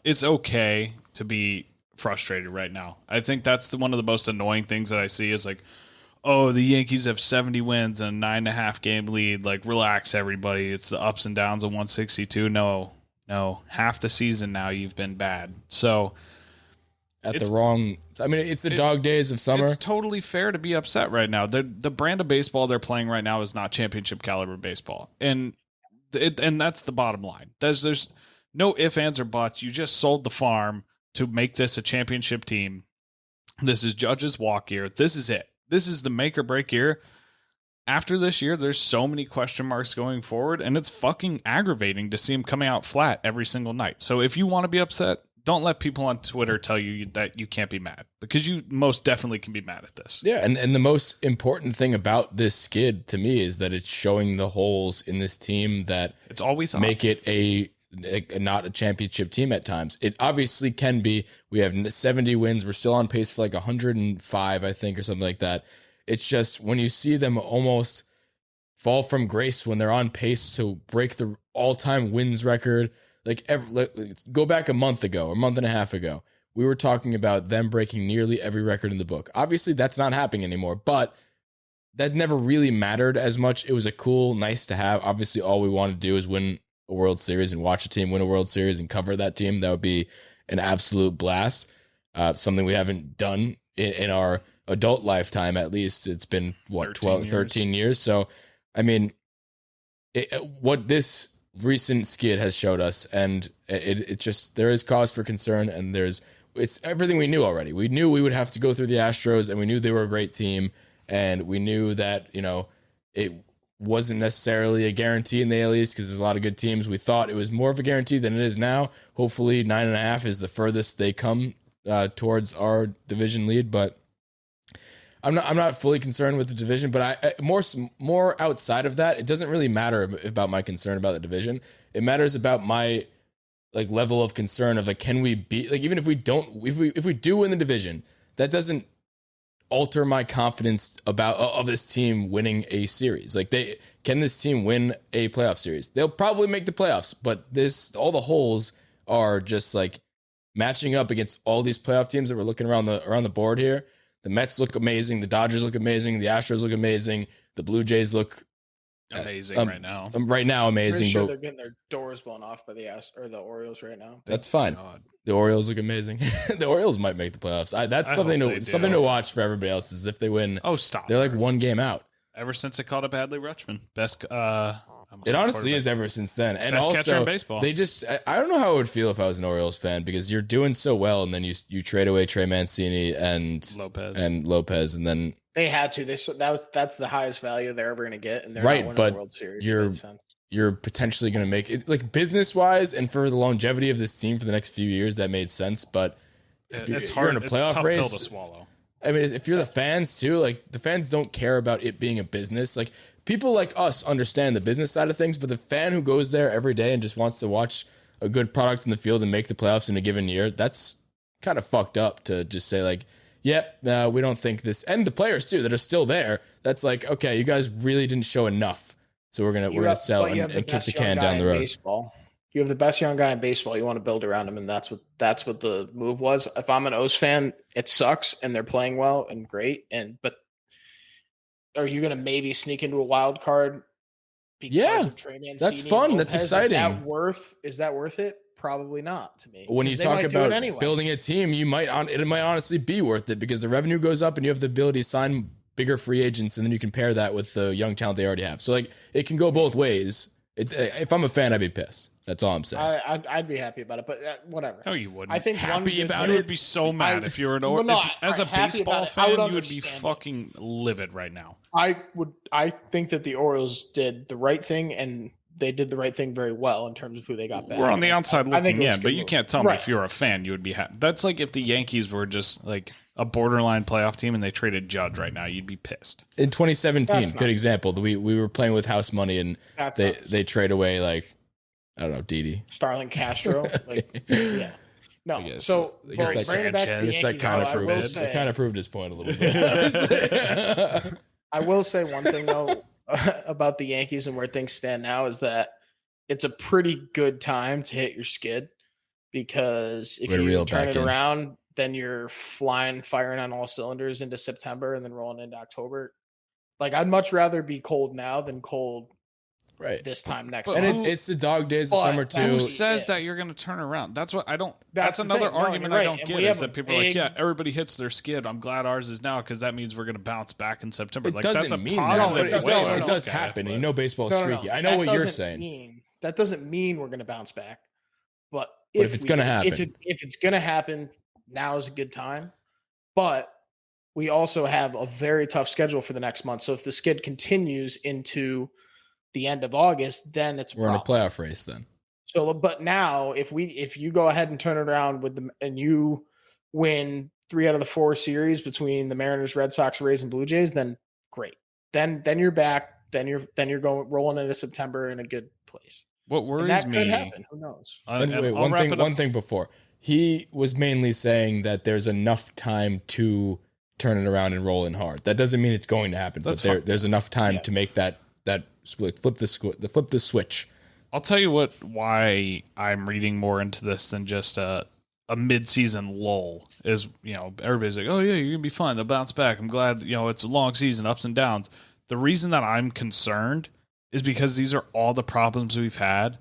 Speaker 2: it's okay to be frustrated right now. I think that's one of the most annoying things that I see is like, oh, the Yankees have 70 wins and a 9.5 game lead. Like, relax, everybody. It's the ups and downs of 162. No, half the season now you've been bad. So
Speaker 1: it's the dog days of summer.
Speaker 2: It's totally fair to be upset right now. The brand of baseball they're playing right now is not championship caliber baseball. And that's the bottom line. There's no ifs, ands, or buts. You just sold the farm to make this a championship team. This is Judge's walk year. This is it. This is the make or break year. After this year, there's so many question marks going forward, and it's fucking aggravating to see him coming out flat every single night. So if you want to be upset, don't let people on Twitter tell you that you can't be mad, because you most definitely can be mad at this.
Speaker 1: Yeah, and the most important thing about this skid to me is that it's showing the holes in this team that
Speaker 2: it's all we thought
Speaker 1: make it not a championship team at times. It obviously can be. We have 70 wins. We're still on pace for like 105, I think, or something like that. It's just when you see them almost fall from grace when they're on pace to break the all-time wins record. Go back a month and a half ago, we were talking about them breaking nearly every record in the book. Obviously, that's not happening anymore, but that never really mattered as much. It was a cool, nice to have. Obviously, all we want to do is win a World Series and watch a team win a World Series and cover that team. That would be an absolute blast. Something we haven't done in our adult lifetime, at least. It's been, 13 years. So, I mean, what this recent skid has showed us, and it just, there is cause for concern, and it's everything we knew already. We knew we would have to go through the Astros, and we knew they were a great team, and we knew that, it wasn't necessarily a guarantee in the AL East because there's a lot of good teams. We thought it was more of a guarantee than it is now. Hopefully 9.5 is the furthest they come towards our division lead, but I'm not fully concerned with the division, but I more outside of that, it doesn't really matter about my concern about the division. It matters about my level of concern of can we beat, even if we do win the division, that doesn't alter my confidence of this team winning a series. Can this team win a playoff series? They'll probably make the playoffs, but all the holes are just matching up against all these playoff teams that we're looking around the board here. The Mets look amazing. The Dodgers look amazing. The Astros look amazing. The Blue Jays look
Speaker 2: amazing right now.
Speaker 1: Right now, amazing.
Speaker 3: Pretty sure they're getting their doors blown off by the Orioles right now.
Speaker 1: That's fine. The Orioles look amazing. The Orioles might make the playoffs. That's something to watch for everybody else. Is if they win.
Speaker 2: Oh, stop!
Speaker 1: They're one game out.
Speaker 2: Ever since they called up Adley Rutschman, best.
Speaker 1: It honestly is ever since then. And
Speaker 2: best
Speaker 1: also,
Speaker 2: catcher in baseball.
Speaker 1: I don't know how I would feel if I was an Orioles fan, because you're doing so well, and then you trade away Trey Mancini and Lopez, and then
Speaker 3: they had to. That's the highest value they're ever going to get, and they're
Speaker 1: right.
Speaker 3: Not winning
Speaker 1: But
Speaker 3: the World Series.
Speaker 1: You're potentially going to make it business wise, and for the longevity of this team for the next few years, that made sense. But
Speaker 2: it's hard.
Speaker 1: You're in a playoff
Speaker 2: tough
Speaker 1: race
Speaker 2: pill to swallow.
Speaker 1: I mean, if you're the fans too, the fans don't care about it being a business. People like us understand the business side of things, but the fan who goes there every day and just wants to watch a good product in the field and make the playoffs in a given year, that's kind of fucked up to just say we don't think this. And the players too that are still there, that's okay, you guys really didn't show enough, so we're gonna sell and kick the can down the road.
Speaker 3: Baseball. You have the best young guy in baseball. You want to build around him, and that's what the move was. If I'm an O's fan, it sucks, and they're playing well and great, but are you going to maybe sneak into a wild card? Of Trey Mancini,
Speaker 1: that's fun. That's exciting.
Speaker 3: Is that worth it? Probably not to me.
Speaker 1: When you talk about building a team, it might honestly be worth it, because the revenue goes up and you have the ability to sign bigger free agents, and then you can pair that with the young talent they already have. So it can go both ways. If I'm a fan, I'd be pissed. That's all I'm saying.
Speaker 3: I'd be happy about it, but whatever.
Speaker 2: No, you wouldn't.
Speaker 3: I think
Speaker 2: happy about it. You would be so mad if you were as a baseball fan. You would be fucking livid right now.
Speaker 3: I think that the Orioles did the right thing, and they did the right thing very well in terms of who they got back.
Speaker 2: We're on the outside looking in, but you can't tell me if you're a fan, you would be happy. That's like if the Yankees were just a borderline playoff team and they traded Judge right now, you'd be pissed.
Speaker 1: In 2017, good example. We were playing with house money, and they trade away I don't know, Didi.
Speaker 3: Starling Castro. Yeah. No. So, bring it back to the Yankees.
Speaker 1: That kind of proved his point a little bit.
Speaker 3: I will say one thing, though, about the Yankees and where things stand now is that it's a pretty good time to hit your skid, because if you turn it around, then you're firing on all cylinders into September and then rolling into October. Like, I'd much rather be cold now than cold this time next month.
Speaker 1: And it's the dog days of summer too.
Speaker 2: Who says that you're going to turn around? That's what I don't. That's another argument I don't get, is that people are like, yeah, everybody hits their skid. I'm glad ours is now because that means we're going to bounce back in September.
Speaker 1: It
Speaker 2: like,
Speaker 1: doesn't
Speaker 2: that's a
Speaker 1: mean
Speaker 2: positive
Speaker 1: that.
Speaker 2: way.
Speaker 1: It does happen. And you know baseball's freaky. I know what you're saying.
Speaker 3: That doesn't mean we're going to bounce back. But
Speaker 1: if it's going to happen.
Speaker 3: If it's going to happen, now is a good time. But we also have a very tough schedule for the next month. So if the skid continues into the end of August, then we're
Speaker 1: in a playoff race then.
Speaker 3: So, but now if you go ahead and turn it around and you win 3 out of the 4 series between the Mariners, Red Sox, Rays, and Blue Jays, then great. Then you're back. Then you're rolling into September in a good place.
Speaker 2: What worries
Speaker 3: that
Speaker 2: me?
Speaker 3: Could happen. Who knows?
Speaker 1: One thing before, he was mainly saying that there's enough time to turn it around and roll in hard. That doesn't mean it's going to happen, but there's enough time to make that flip the switch.
Speaker 2: I'll tell you why I'm reading more into this than just a mid-season lull is, everybody's like, oh yeah, you're gonna be fine. They'll bounce back. I'm glad, it's a long season, ups and downs. The reason that I'm concerned is because these are all the problems we've had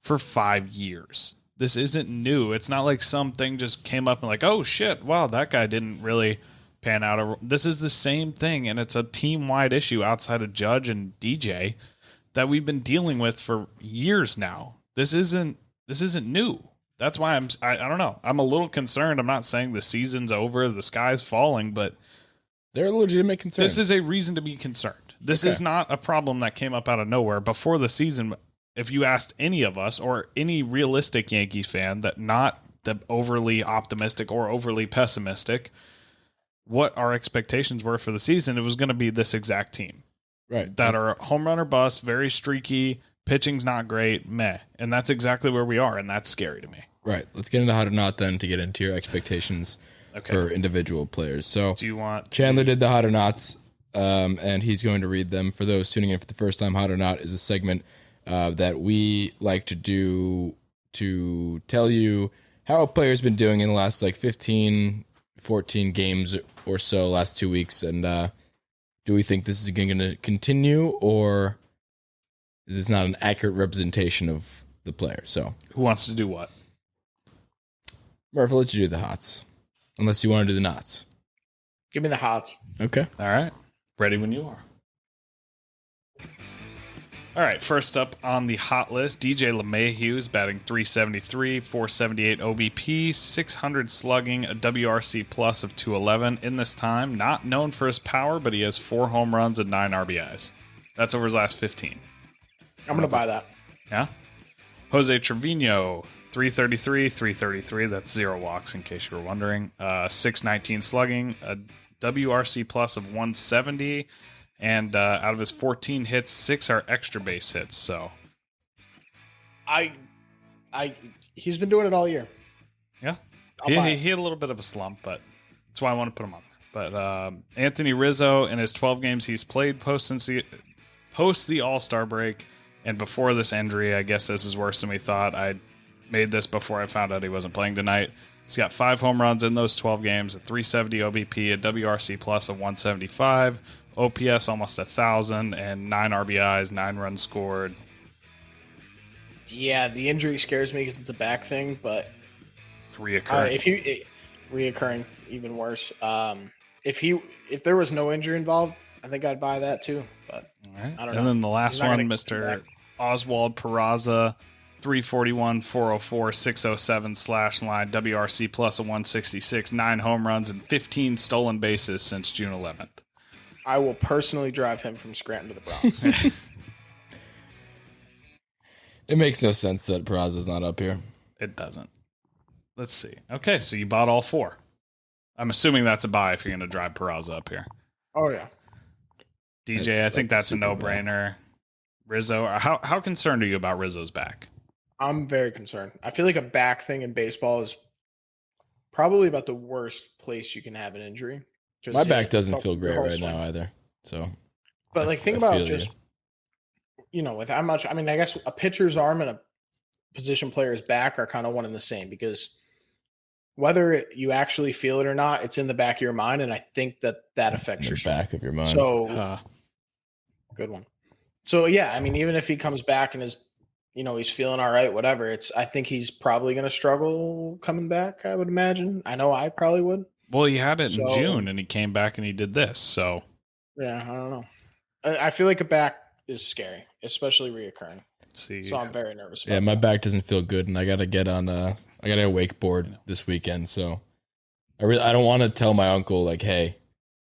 Speaker 2: for 5 years. This isn't new. It's not like something just came up and like, oh shit, wow, that guy didn't really pan out. This is the same thing, and it's a team-wide issue outside of Judge and DJ that we've been dealing with for years now. This isn't new. That's why I don't know. I'm a little concerned. I'm not saying the season's over, the sky's falling, but
Speaker 1: they're legitimate concerns.
Speaker 2: This is a reason to be concerned. This is not a problem that came up out of nowhere. Before the season, if you asked any of us or any realistic Yankees fan, that not the overly optimistic or overly pessimistic, what our expectations were for the season, it was going to be this exact team.
Speaker 1: Right.
Speaker 2: That are home run or bust, very streaky, pitching's not great, meh. And that's exactly where we are, and that's scary to me.
Speaker 1: Right. Let's get into hot or not then to get into your expectations for individual players. So
Speaker 2: do you want
Speaker 1: Chandler did the hot or nots, and he's going to read them. For those tuning in for the first time, hot or not is a segment that we like to do to tell you how a player's been doing in the last 15, 14 games or so, last 2 weeks, and do we think this is going to continue, or is this not an accurate representation of the player? So,
Speaker 2: who wants to do what?
Speaker 1: Murph, I'll let you do the hots, unless you want to do the knots.
Speaker 3: Give me the hots.
Speaker 1: Okay.
Speaker 2: All right. Ready when you are. All right, first up on the hot list, DJ Lemay Hughes batting .373, 478 OBP, 600 slugging, a WRC plus of 211 in this time. Not known for his power, but he has 4 home runs and 9 RBIs. That's over his last 15.
Speaker 3: I'm going to buy that.
Speaker 2: Yeah? Jose Trevino, 333, that's 0 walks in case you were wondering. 619 slugging, a WRC plus of 170. And out of his 14 hits, 6 are extra base hits. So,
Speaker 3: he's been doing it all year.
Speaker 2: Yeah, he had a little bit of a slump, but that's why I want to put him on there. But Anthony Rizzo, in his 12 games he's played post the All-Star break and before this injury, I guess this is worse than we thought. I made this before I found out he wasn't playing tonight. He's got 5 home runs in those 12 games, a 370 OBP, a WRC plus of 175. OPS almost 1,000 and 9 RBIs, 9 runs scored.
Speaker 3: Yeah, the injury scares me because it's a back thing, but
Speaker 2: reoccurring.
Speaker 3: Reoccurring, even worse. If there was no injury involved, I think I'd buy that too. But
Speaker 2: right.
Speaker 3: I don't know.
Speaker 2: And then the last one, Mr. Oswald Peraza, 341, 404, 607 /line, WRC plus of 166, 9 home runs and 15 stolen bases since June 11th.
Speaker 3: I will personally drive him from Scranton to the Bronx.
Speaker 1: It makes no sense that Peraza's not up here.
Speaker 2: It doesn't. Let's see. Okay, so you bought all 4. I'm assuming that's a buy if you're going to drive Peraza up here.
Speaker 3: Oh, yeah.
Speaker 2: DJ, I think that's a no-brainer. Rizzo, how concerned are you about Rizzo's back?
Speaker 3: I'm very concerned. I feel like a back thing in baseball is probably about the worst place you can have an injury.
Speaker 1: My back doesn't feel great right now either. So,
Speaker 3: but think about just, with how much, I guess a pitcher's arm and a position player's back are kind of one and the same because whether you actually feel it or not, it's in the back of your mind, and I think that affects your
Speaker 1: back of your mind.
Speaker 3: So, good one. So yeah, I mean, even if he comes back and is, he's feeling all right, whatever. I think he's probably going to struggle coming back. I would imagine. I know I probably would.
Speaker 2: Well, he had it in June, and he came back and he did this. So
Speaker 3: yeah, I don't know. I feel like a back is scary, especially reoccurring.
Speaker 2: See,
Speaker 3: so I'm very nervous.
Speaker 1: Yeah, my back doesn't feel good, and I got to get on. I got a wakeboard this weekend, so I don't want to tell my uncle like, hey,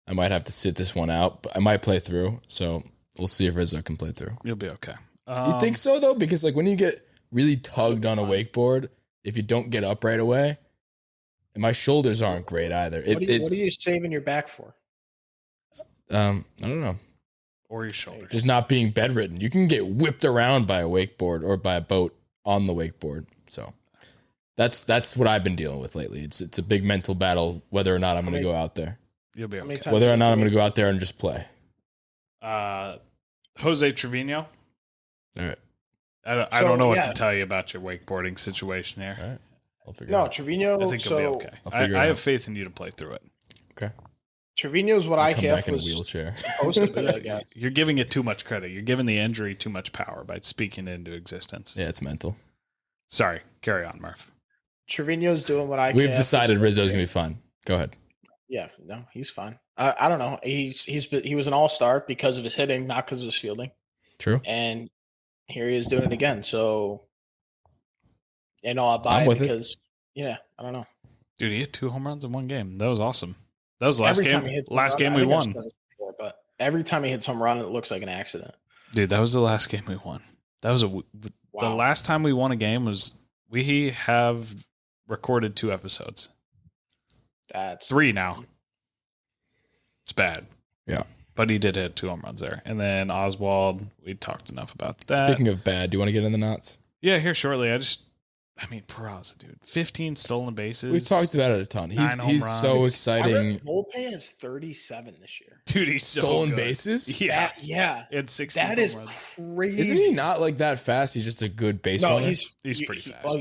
Speaker 1: I might have to sit this one out, but I might play through. So we'll see if Rizzo can play through.
Speaker 2: You'll be okay.
Speaker 1: You think so though? Because like when you get really tugged on a wakeboard, if you don't get up right away, and my shoulders aren't great either.
Speaker 3: What are you saving your back for?
Speaker 1: I don't know.
Speaker 2: Or your shoulders.
Speaker 1: Just not being bedridden. You can get whipped around by a wakeboard or by a boat on the wakeboard. So that's what I've been dealing with lately. It's a big mental battle whether or not I'm going to go out there.
Speaker 2: You'll be okay.
Speaker 1: Whether or not I'm going to go out there and just play.
Speaker 2: Jose Trevino.
Speaker 1: All right.
Speaker 2: I don't know what to tell you about your wakeboarding situation here.
Speaker 1: All right. I'll figure it out.
Speaker 3: Trevino.
Speaker 2: I think you'll be okay. I have faith in you to play through it.
Speaker 1: Okay.
Speaker 3: Trevino's what I
Speaker 1: come
Speaker 3: have
Speaker 1: back in a wheelchair.
Speaker 3: Supposed to be, I guess.
Speaker 2: You're giving it too much credit. You're giving the injury too much power by speaking it into existence.
Speaker 1: Yeah, it's mental.
Speaker 2: Sorry. Carry on, Murph.
Speaker 3: Trevino's doing what I.
Speaker 1: We've decided Rizzo's gonna be fun. Go ahead.
Speaker 3: Yeah, no, he's fine. I don't know. He was an all-star because of his hitting, not because of his fielding.
Speaker 1: True.
Speaker 3: And here he is doing it again. So, I'll buy it because, I don't know.
Speaker 2: Dude, he hit 2 home runs in one game. That was awesome. That was the last game we won.
Speaker 3: But every time he hits home run, it looks like an accident.
Speaker 2: Dude, that was the last game we won. That was the last time we won a game was we have recorded 2 episodes.
Speaker 3: That's
Speaker 2: 3 now. It's bad.
Speaker 1: Yeah.
Speaker 2: But he did hit 2 home runs there. And then Oswald, we talked enough about that.
Speaker 1: Speaking of bad, do you want to get in the knots?
Speaker 2: Yeah, here shortly. Peraza, dude. 15 stolen bases.
Speaker 1: We've talked about it a ton. He's so exciting.
Speaker 3: Volpe is 37 this year.
Speaker 2: Dude, he's
Speaker 1: stolen bases?
Speaker 2: Yeah.
Speaker 3: And
Speaker 2: 16
Speaker 3: that is crazy.
Speaker 1: Isn't he not like that fast? He's just a good base runner.
Speaker 2: He's pretty fast.
Speaker 3: Well,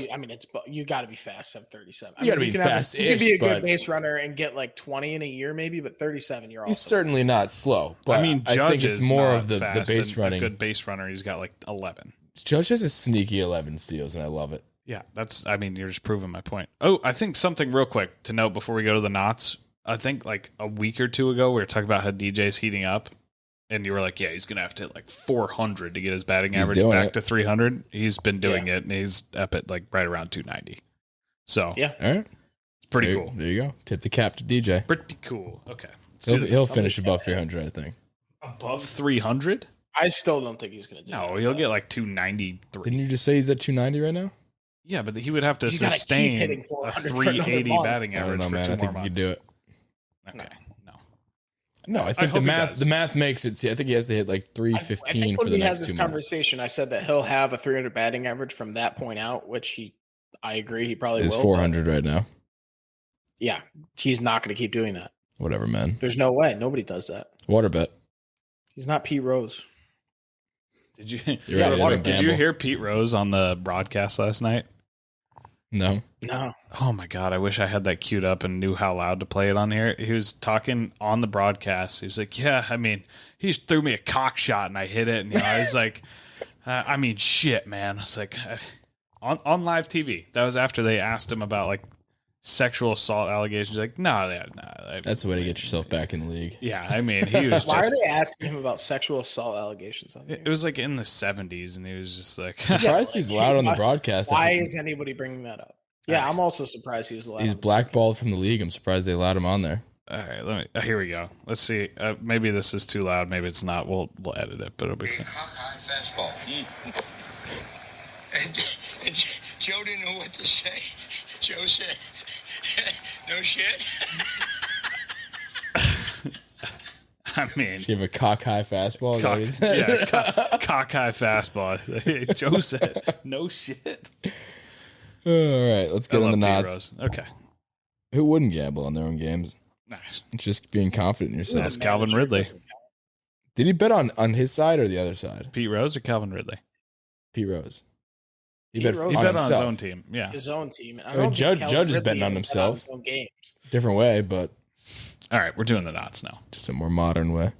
Speaker 3: you got to be fast at 37.
Speaker 1: You got to be fast.
Speaker 3: You can be a good base runner and get like 20 in a year maybe, but 37 you're
Speaker 1: He's certainly not slow. But I think it's more of the base running.
Speaker 2: A good base runner, he's got like 11.
Speaker 1: Judge has a sneaky 11 steals, and I love it.
Speaker 2: Yeah, you're just proving my point. Oh, I think something real quick to note before we go to the knots. I think like a week or 2 ago, we were talking about how DJ's heating up, and you were like, yeah, he's going to have to hit like 400 to get his batting average back to 300. He's been doing it, and he's up at like right around 290. So,
Speaker 3: yeah.
Speaker 1: All right.
Speaker 2: It's pretty cool.
Speaker 1: There you go. Tip the cap to DJ.
Speaker 2: Pretty cool. Okay.
Speaker 1: He'll finish above 300, I think.
Speaker 2: Above 300?
Speaker 3: I still don't think he's going to do that.
Speaker 2: No, he'll get like 293.
Speaker 1: Didn't you just say he's at 290 right now?
Speaker 2: Yeah, but he would have to sustain a 380 batting average.
Speaker 1: I don't know, man. I think he could do it.
Speaker 2: Okay,
Speaker 1: no. I think the math makes it. See, I think he has to hit like 315 for the next 2 months. When he has this
Speaker 3: conversation, I said that he'll have a 300 batting average from that point out, which I agree, he probably will.
Speaker 1: He's 400 right now.
Speaker 3: Yeah, he's not going to keep doing that.
Speaker 1: Whatever, man.
Speaker 3: There's no way. Nobody does that.
Speaker 1: Water bet.
Speaker 3: He's not Pete Rose.
Speaker 2: Did you hear Pete Rose on the broadcast last night?
Speaker 1: No.
Speaker 2: Oh my God. I wish I had that queued up and knew how loud to play it on here. He was talking on the broadcast. He was like, yeah, he threw me a cock shot and I hit it. And I was like, shit, man. I was like, on live TV. That was after they asked him about like sexual assault allegations. Like, no.
Speaker 1: That's the way to get yourself back in the league.
Speaker 2: Yeah. He was
Speaker 3: Why are they asking him about sexual assault allegations?
Speaker 2: It was like in the 70s and he was just like,
Speaker 1: surprised he's loud on the broadcast.
Speaker 3: Why is anybody bringing that up? Yeah, I'm also surprised he was loud.
Speaker 1: He's blackballed from the league. I'm surprised they allowed him on there.
Speaker 2: All right, here we go. Let's see. Maybe this is too loud. Maybe it's not. We'll edit it, but it'll be cool.
Speaker 4: High fastball. And Joe didn't know what to say. Joe said, no shit.
Speaker 1: You have a cock high fastball.
Speaker 2: Cock high fastball. Joe said, no shit.
Speaker 1: All right, let's get on the knots.
Speaker 2: Okay.
Speaker 1: Who wouldn't gamble on their own games?
Speaker 2: Nice.
Speaker 1: It's just being confident in yourself.
Speaker 2: That's Calvin Ridley.
Speaker 1: Did he bet on his side or the other side?
Speaker 2: Pete Rose or Calvin Ridley?
Speaker 1: Pete Rose. He bet
Speaker 3: wrote
Speaker 1: on
Speaker 2: bet on his
Speaker 1: himself.
Speaker 2: own team. Yeah.
Speaker 3: His own team.
Speaker 1: I mean, Judge is betting on himself.
Speaker 3: His own games.
Speaker 1: Different way, but
Speaker 2: All right, we're doing the knots now.
Speaker 1: just a more modern way.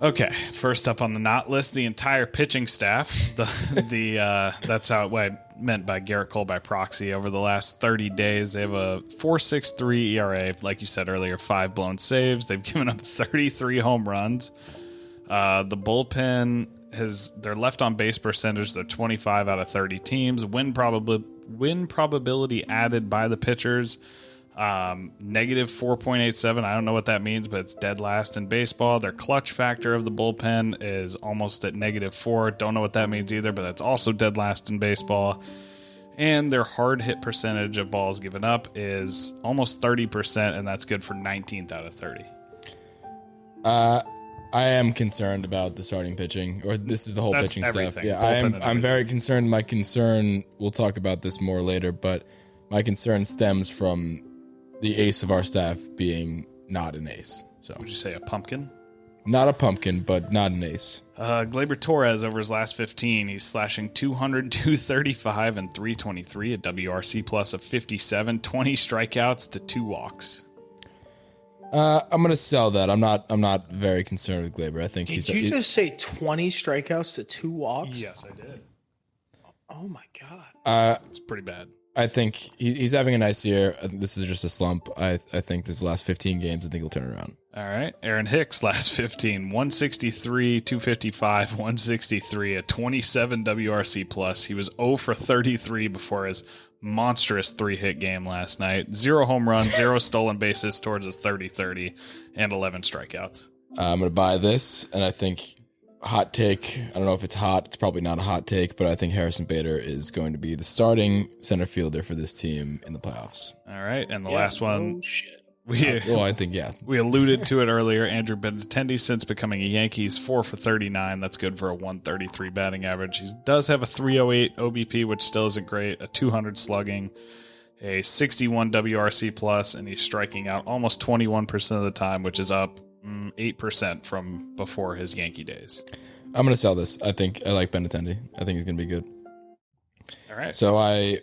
Speaker 2: Okay, first up on the not list, the entire pitching staff. That's how what I meant by Garrett Cole by proxy. Over the last 30 days, they have a 4.63 ERA. Like you said earlier, 5 blown saves. They've given up 33 home runs. The bullpen their left on base percentage. They're 25 out of 30 teams. Win probability added by the pitchers. Negative 4.87. I don't know what that means, but it's dead last in baseball. Their clutch factor of the bullpen is almost at -4. Don't know what that means either, but that's also dead last in baseball. And their hard hit percentage of balls given up is almost 30%, and that's good for 19th out of 30.
Speaker 1: I am concerned about the starting pitching, or this is the whole pitching
Speaker 2: everything.
Speaker 1: staff. Yeah,
Speaker 2: Bullpen and
Speaker 1: I'm very concerned. My concern, we'll talk about this more later, but my concern stems from the ace of our staff being not an ace. So
Speaker 2: Would you say a pumpkin?
Speaker 1: not a pumpkin, but not an ace.
Speaker 2: Gleyber Torres, over his last 15, he's slashing 200, 235, and 323, a WRC plus of 57, 20 strikeouts to 2 walks.
Speaker 1: I'm gonna sell that. I'm not very concerned with Gleyber. I think
Speaker 3: Did you just say 20 strikeouts to 2 walks?
Speaker 2: Yes, I did.
Speaker 3: Oh my god.
Speaker 2: It's pretty bad.
Speaker 1: I think he's having a nice year. This is just a slump. I think this last 15 games, I think he'll turn around.
Speaker 2: All right. Aaron Hicks, last 15, 163, 255, 163, a 27 WRC plus. He was 0 for 33 before his monstrous 3-hit game last night. 0 home runs, 0 stolen bases towards his 30-30, and 11 strikeouts.
Speaker 1: I'm gonna buy this, and I think hot take. I don't know if it's hot. It's probably not a hot take, but I think Harrison Bader is going to be the starting center fielder for this team in the playoffs.
Speaker 2: All right. And the last one.
Speaker 3: Oh shit.
Speaker 1: I think, yeah.
Speaker 2: We alluded to it earlier. Andrew Benintendi, since becoming a Yankees, 4 for 39. That's good for a 133 batting average. He does have a 308 OBP, which still isn't great, a 200 slugging, a 61 WRC plus, and he's striking out almost 21% of the time, which is up 8% from before his Yankee days.
Speaker 1: I'm going to sell this. I like Benintendi. I think he's going to be good.
Speaker 2: All right.
Speaker 1: So I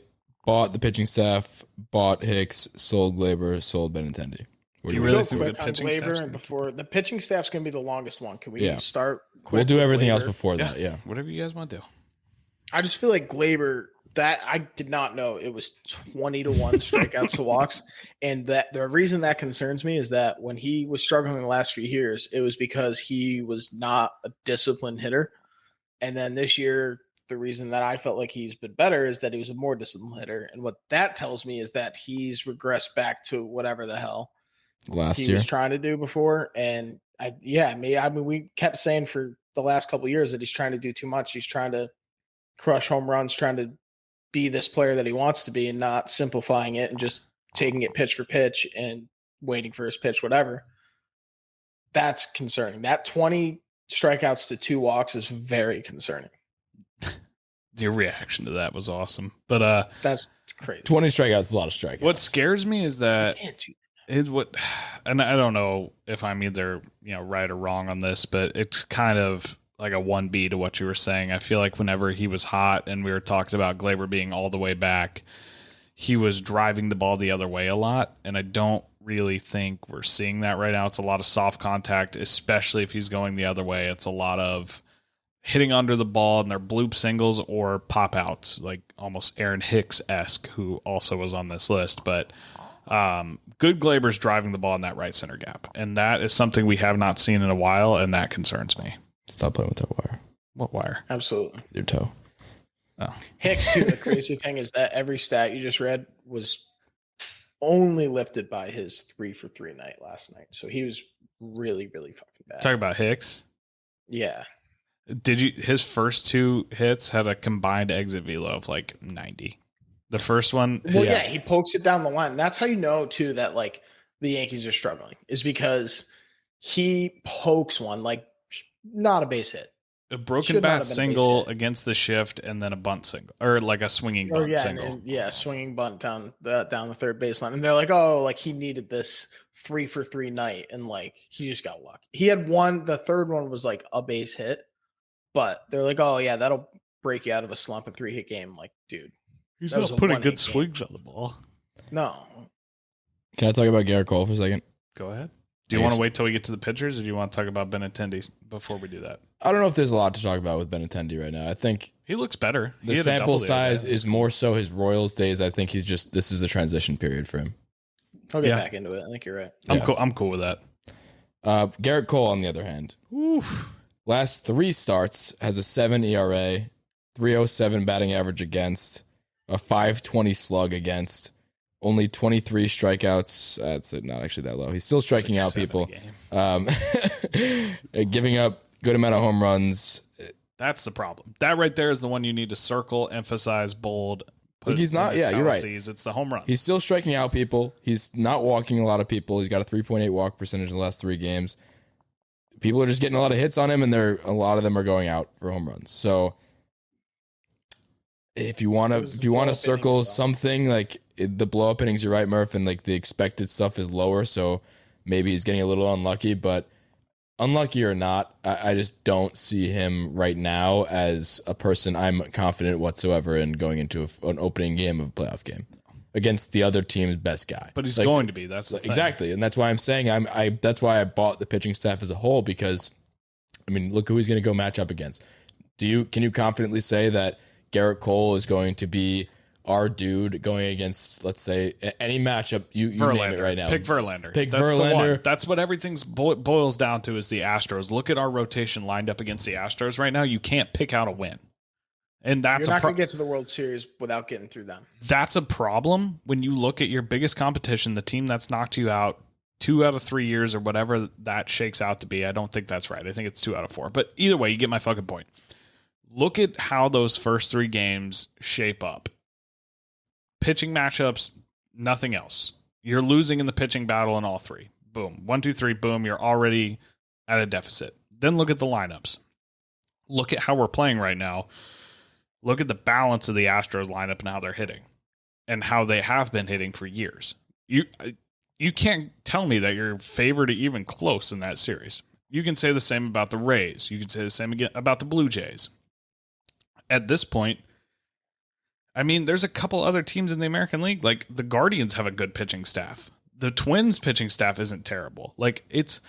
Speaker 1: bought the pitching staff, bought Hicks, sold Gleyber, sold Benintendi.
Speaker 2: Do you
Speaker 1: we
Speaker 2: really
Speaker 3: Real
Speaker 2: think
Speaker 3: quick
Speaker 2: the
Speaker 3: on
Speaker 2: pitching
Speaker 3: Gleyber,
Speaker 2: staff's
Speaker 3: and before the pitching staff's going to be the longest one. Can we
Speaker 1: Yeah.
Speaker 3: start quick
Speaker 1: We'll do
Speaker 3: with
Speaker 1: everything else
Speaker 3: Gleyber?
Speaker 1: before that, yeah.
Speaker 2: Whatever you guys want to do.
Speaker 3: I just feel like Gleyber, that I did not know it was 20 to 1 strikeouts to walks. And that the reason that concerns me is that when he was struggling the last few years, it was because he was not a disciplined hitter. And then this year, the reason that I felt like he's been better is that he was a more disciplined hitter. And what that tells me is that he's regressed back to whatever the hell
Speaker 1: Last
Speaker 3: he
Speaker 1: year.
Speaker 3: was trying to do before. And I mean, we kept saying for the last couple of years that he's trying to do too much. He's trying to crush home runs, trying to be this player that he wants to be, and not simplifying it and just taking it pitch for pitch and waiting for his pitch, whatever. That's concerning. That 20 strikeouts to 2 walks is very concerning.
Speaker 2: Your reaction to that was awesome. But
Speaker 3: That's crazy.
Speaker 1: 20 strikeouts is a lot of strikeouts.
Speaker 2: what scares me is that
Speaker 3: Can't do
Speaker 2: and I don't know if I'm either, right or wrong on this, but it's kind of like a 1B to what you were saying. I feel like whenever he was hot and we were talking about Gleyber being all the way back, he was driving the ball the other way a lot. And I don't really think we're seeing that right now. It's a lot of soft contact, especially if he's going the other way. It's a lot of hitting under the ball and their bloop singles or pop outs, like almost Aaron Hicks-esque, who also was on this list. But good Gleyber's driving the ball in that right center gap. And that is something we have not seen in a while, and that concerns me.
Speaker 1: Stop playing with that wire.
Speaker 2: What wire?
Speaker 3: Absolutely.
Speaker 1: Your toe.
Speaker 2: Oh.
Speaker 3: Hicks, too. The crazy thing is that every stat you just read was only lifted by his 3 for 3 night last night. So he was really, really fucking bad.
Speaker 2: Talk about Hicks.
Speaker 3: Yeah.
Speaker 2: His first 2 hits had a combined exit velo of like 90. The first one.
Speaker 3: Well, yeah, he pokes it down the line. That's how you know, too, that like the Yankees are struggling, is because he pokes one, like not a base hit.
Speaker 2: A broken
Speaker 3: Should not
Speaker 2: bat
Speaker 3: have been a base
Speaker 2: single
Speaker 3: hit.
Speaker 2: against the shift, and then a bunt single, or like a swinging bunt single.
Speaker 3: Swinging bunt down the third baseline. And they're like, oh, like he needed this 3 for 3 night. And like, he just got lucky. He had one, the third one was like a base hit, but they're like, oh yeah, that'll break you out of a slump, a 3-hit game. Like, dude,
Speaker 2: He's
Speaker 3: that was
Speaker 2: not
Speaker 3: a
Speaker 2: putting
Speaker 3: one-hit
Speaker 2: good
Speaker 3: game.
Speaker 2: swings on the ball.
Speaker 3: No.
Speaker 1: Can I talk about Garrett Cole for a second?
Speaker 2: Go ahead. Do you want to wait till we get to the pitchers, or do you want to talk about Benintendi before we do that?
Speaker 1: I don't know if there's a lot to talk about with Benintendi right now. I think
Speaker 2: he looks better.
Speaker 1: The sample size is more so his Royals days. I think this is a transition period for him.
Speaker 3: I'll get back into it. I think you're right.
Speaker 2: I'm cool with that.
Speaker 1: Garrett Cole, on the other hand, last 3 starts has a 7 ERA, 307 batting average against, a 520 slug against, only 23 strikeouts. That's not actually that low. He's still striking out people, giving up good amount of home runs.
Speaker 2: That's the problem. That right there is the one you need to circle, emphasize, bold.
Speaker 1: Like he's not. Yeah, you're right.
Speaker 2: It's the home run.
Speaker 1: He's still striking out people. He's not walking a lot of people. He's got a 3.8 walk percentage in the last 3 games. People are just getting a lot of hits on him, and a lot of them are going out for home runs. So if you want to circle something like the blow up innings, you're right, Murph, and like the expected stuff is lower, so maybe he's getting a little unlucky. But unlucky or not, I just don't see him right now as a person I'm confident whatsoever in going into an opening game of a playoff game against the other team's best guy.
Speaker 2: But he's going to be. That's the thing.
Speaker 1: Exactly, and that's why I'm saying that's why I bought the pitching staff as a whole, because I mean, look who he's going to go match up against. Can you confidently say that Garrett Cole is going to be our dude going against, let's say, any matchup you name it right now?
Speaker 2: Pick Verlander.
Speaker 1: Pick Verlander.
Speaker 2: That's what everything's boils down to is the Astros. Look at our rotation lined up against the Astros right now. You can't pick out a win. And that's
Speaker 3: you're not going to get to the World Series without getting through them.
Speaker 2: That's a problem when you look at your biggest competition, the team that's knocked you out 2 out of 3 years or whatever that shakes out to be. I don't think that's right. I think it's 2 out of 4. But either way, you get my fucking point. Look at how those first 3 games shape up. Pitching matchups, nothing else. You're losing in the pitching battle in all 3. Boom. 1, 2, 3, boom. You're already at a deficit. Then look at the lineups. Look at how we're playing right now. Look at the balance of the Astros lineup and how they're hitting and how they have been hitting for years. You can't tell me that you're favored even close in that series. You can say the same about the Rays. You can say the same again about the Blue Jays. At this point, I mean, there's a couple other teams in the American League. Like the Guardians have a good pitching staff. The Twins pitching staff isn't terrible. Like it's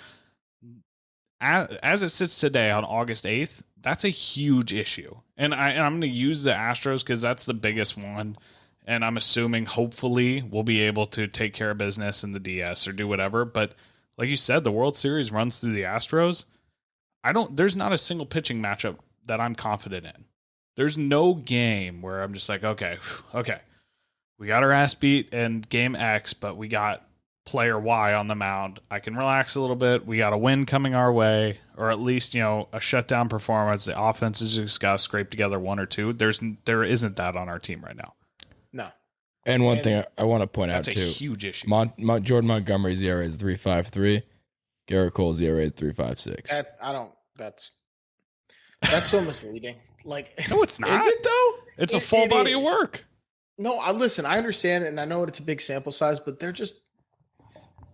Speaker 2: as it sits today on August 8th, that's a huge issue. And I'm going to use the Astros because that's the biggest one. And I'm assuming hopefully we'll be able to take care of business in the DS or do whatever. But like you said, the World Series runs through the Astros. There's not a single pitching matchup that I'm confident in. There's no game where I'm just like, okay, we got our ass beat in game X, but we got player Y on the mound. I can relax a little bit. We got a win coming our way, or at least, a shutdown performance. The offense has just got to scrape together 1 or 2. There isn't that on our team right now.
Speaker 3: No.
Speaker 1: And one thing I want to point out, too.
Speaker 2: That's a huge issue.
Speaker 1: Jordan Montgomery's ERA is 3.53. Garrett Cole's ERA is 3.56.
Speaker 3: That's so misleading. Like,
Speaker 2: no, it's not.
Speaker 1: Is it, though?
Speaker 2: It's a full body of work.
Speaker 3: No, I understand, and I know it's a big sample size, but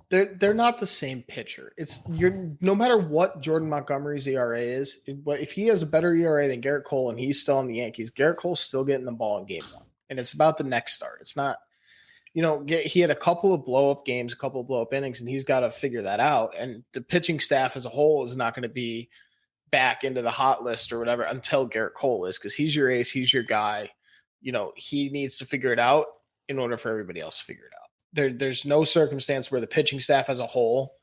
Speaker 3: they're not the same pitcher. No matter what Jordan Montgomery's ERA is, if he has a better ERA than Garrett Cole and he's still on the Yankees, Garrett Cole's still getting the ball in game 1. And it's about the next start. It's not, he had a couple of blow-up games, a couple of blow-up innings, and he's got to figure that out. And the pitching staff as a whole is not going to be back into the hot list or whatever until Garrett Cole is, because he's your ace, he's your guy. He needs to figure it out in order for everybody else to figure it out. There's no circumstance where the pitching staff as a whole